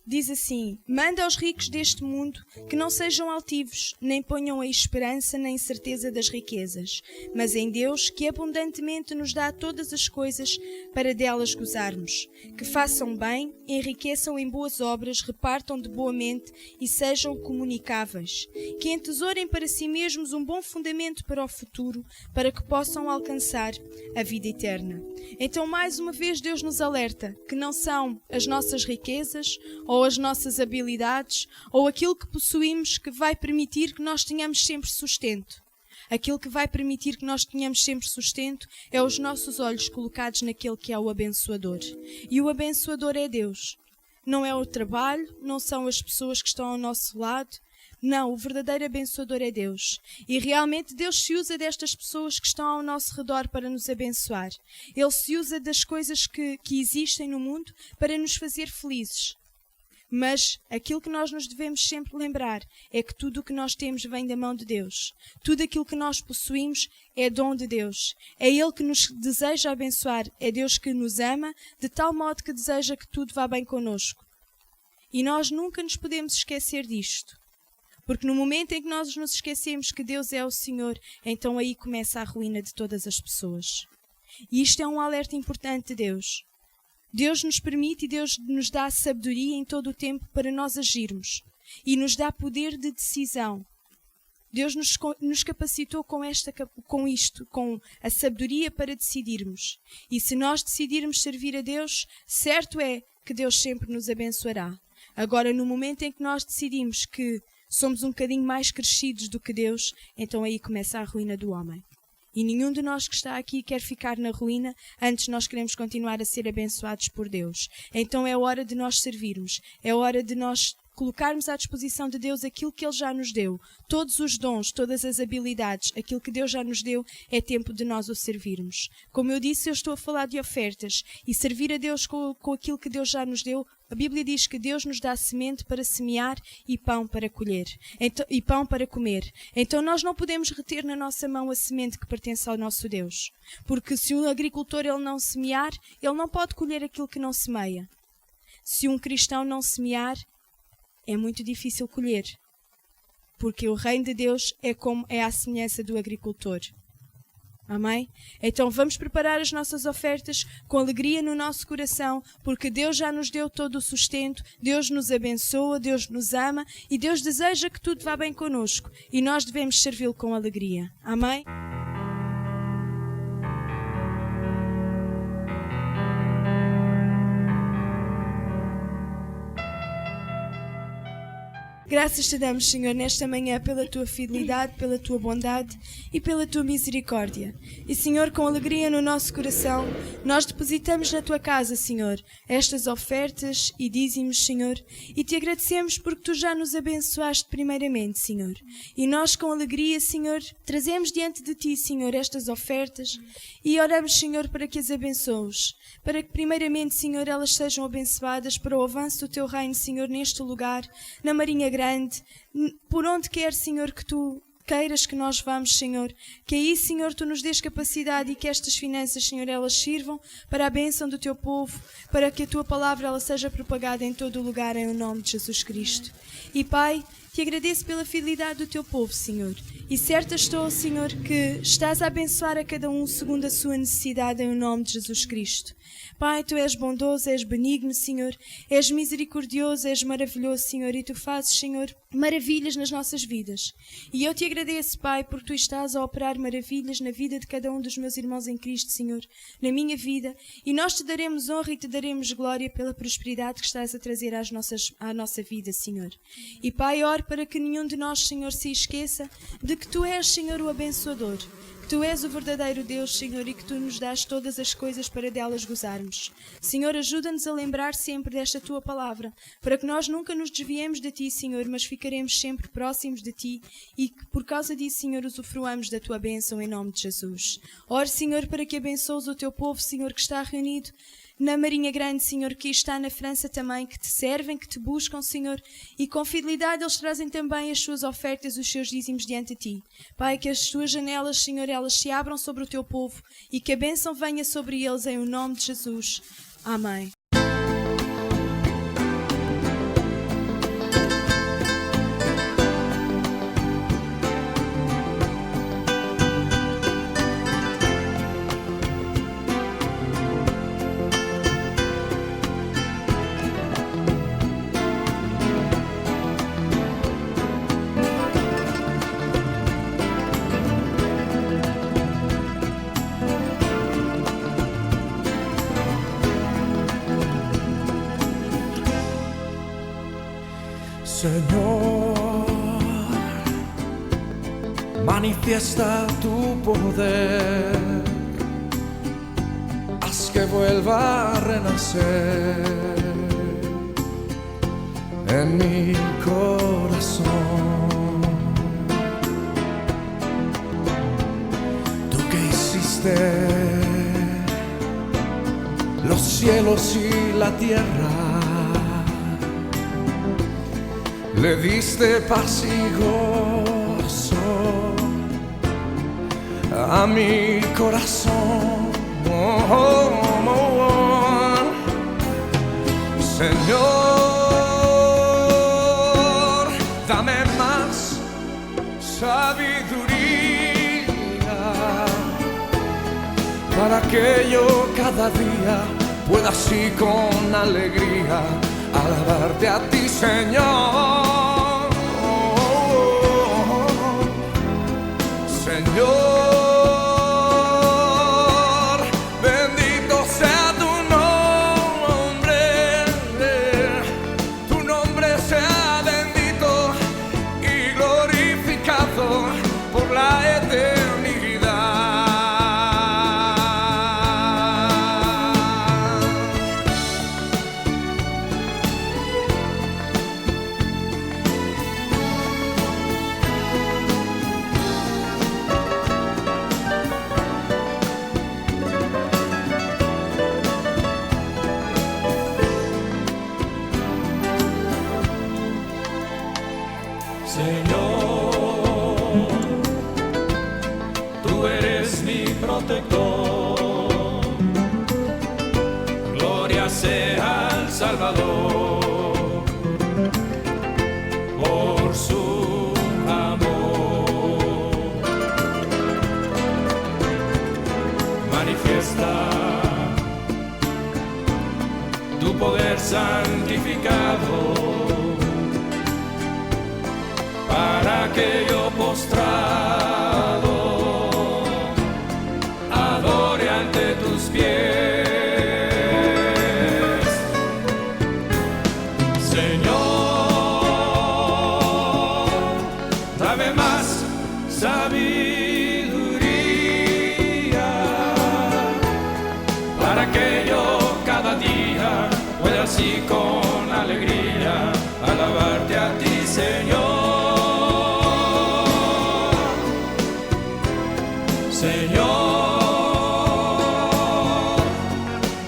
diz assim: manda aos ricos deste mundo que não sejam altivos, nem ponham a esperança nem certeza das riquezas, mas em Deus que abundantemente nos dá todas as coisas para delas gozarmos. Que façam bem, enriqueçam em boas obras, repartam de boa mente e sejam comunicáveis. Que entesourem para si mesmos um bom fundamento para o futuro, para que possam alcançar a vida eterna. Então mais uma vez Deus nos alerta que não são as nossas riquezas ou as nossas habilidades, ou aquilo que possuímos que vai permitir que nós tenhamos sempre sustento. Aquilo que vai permitir que nós tenhamos sempre sustento é os nossos olhos colocados naquele que é o abençoador. E o abençoador é Deus. Não é o trabalho, não são as pessoas que estão ao nosso lado, Não, o verdadeiro abençoador é Deus. E realmente Deus se usa destas pessoas que estão ao nosso redor para nos abençoar. Ele se usa das coisas que existem no mundo para nos fazer felizes. Mas aquilo que nós nos devemos sempre lembrar é que tudo o que nós temos vem da mão de Deus. Tudo aquilo que nós possuímos é dom de Deus. É Ele que nos deseja abençoar. É Deus que nos ama de tal modo que deseja que tudo vá bem connosco. E nós nunca nos podemos esquecer disto. Porque no momento em que nós nos esquecemos que Deus é o Senhor, então aí começa a ruína de todas as pessoas. E isto é um alerta importante de Deus. Deus nos permite e Deus nos dá sabedoria em todo o tempo para nós agirmos. E nos dá poder de decisão. Deus nos capacitou com a sabedoria para decidirmos. E se nós decidirmos servir a Deus, certo é que Deus sempre nos abençoará. Agora, no momento em que nós decidimos que somos um bocadinho mais crescidos do que Deus, então aí começa a ruína do homem. E nenhum de nós que está aqui quer ficar na ruína, antes nós queremos continuar a ser abençoados por Deus. Então é hora de nós servirmos, é hora de nós colocarmos à disposição de Deus aquilo que Ele já nos deu. Todos os dons, todas as habilidades, aquilo que Deus já nos deu, é tempo de nós o servirmos. Como eu disse, eu estou a falar de ofertas. E servir a Deus com aquilo que Deus já nos deu, a Bíblia diz que Deus nos dá semente para semear e pão para colher. E pão para comer. Então nós não podemos reter na nossa mão a semente que pertence ao nosso Deus. Porque se um agricultor ele não semear, ele não pode colher aquilo que não semeia. Se um cristão não semear, é muito difícil colher, porque o reino de Deus é à semelhança do agricultor. Amém? Então vamos preparar as nossas ofertas com alegria no nosso coração, porque Deus já nos deu todo o sustento, Deus nos abençoa, Deus nos ama e Deus deseja que tudo vá bem connosco e nós devemos servi-lo com alegria. Amém? Graças te damos, Senhor, nesta manhã pela tua fidelidade, pela tua bondade e pela tua misericórdia. E, Senhor, com alegria no nosso coração, nós depositamos na tua casa, Senhor, estas ofertas e dízimos, Senhor, e te agradecemos porque tu já nos abençoaste primeiramente, Senhor. E nós, com alegria, Senhor, trazemos diante de ti, Senhor, estas ofertas e oramos, Senhor, para que as abençoes. Para que, primeiramente, Senhor, elas sejam abençoadas para o avanço do teu reino, Senhor, neste lugar, na Marinha Grande, por onde quer, Senhor, que tu queiras que nós vamos, Senhor. Que aí, Senhor, tu nos dês capacidade e que estas finanças, Senhor, elas sirvam para a bênção do teu povo, para que a tua palavra ela seja propagada em todo o lugar, em nome de Jesus Cristo. E, Pai, te agradeço pela fidelidade do teu povo, Senhor. E certa estou, Senhor, que estás a abençoar a cada um segundo a sua necessidade, em nome de Jesus Cristo. Pai, tu és bondoso, és benigno, Senhor, és misericordioso, és maravilhoso, Senhor, e tu fazes, Senhor, maravilhas nas nossas vidas. E eu te agradeço, Pai, porque tu estás a operar maravilhas na vida de cada um dos meus irmãos em Cristo, Senhor, na minha vida, e nós te daremos honra e te daremos glória pela prosperidade que estás a trazer à nossa vida, Senhor. E, Pai, oro para que nenhum de nós, Senhor, se esqueça de que tu és, Senhor, o abençoador. Que tu és o verdadeiro Deus, Senhor, e que tu nos dás todas as coisas para delas gozarmos. Senhor, ajuda-nos a lembrar sempre desta tua palavra, para que nós nunca nos desviemos de ti, Senhor, mas ficaremos sempre próximos de ti e que por causa disso, Senhor, usufruamos da tua bênção em nome de Jesus. Oro, Senhor, para que abençoes o teu povo, Senhor, que está reunido na Marinha Grande, Senhor, que está na França também, que te servem, que te buscam, Senhor, e com fidelidade eles trazem também as suas ofertas, os seus dízimos diante de ti. Pai, que as tuas janelas, Senhor, elas se abram sobre o teu povo e que a bênção venha sobre eles em nome de Jesus. Amém. Señor, manifiesta tu poder, haz que vuelva a renacer en mi corazón. hiciste los cielos y la tierra, le diste paz y gozo a mi corazón. Señor, dame más sabiduría para que yo cada día pueda así con alegría alabarte a ti, Señor. Señor, bendito sea tu nombre sea bendito y glorificado por la eternidad. Señor, tú eres mi protector. Gloria sea al Salvador por su amor. Manifiesta tu poder santificado, para que yo postrado adore ante tus pies. Señor, dame más sabiduría para que yo cada día pueda así con alegría alabarte a ti, Señor. Señor,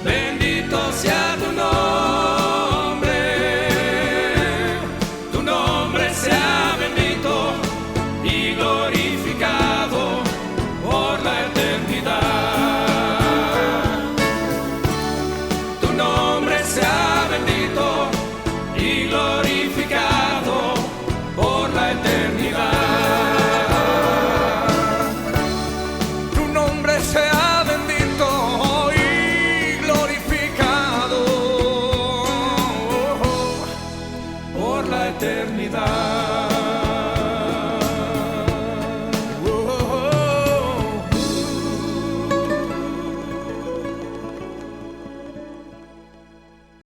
bendito sea tu nombre sea bendito y glorificado por la eternidad. Tu nombre sea bendito y glorificado por la eternidad. Sea bendito y glorificado por la eternidad.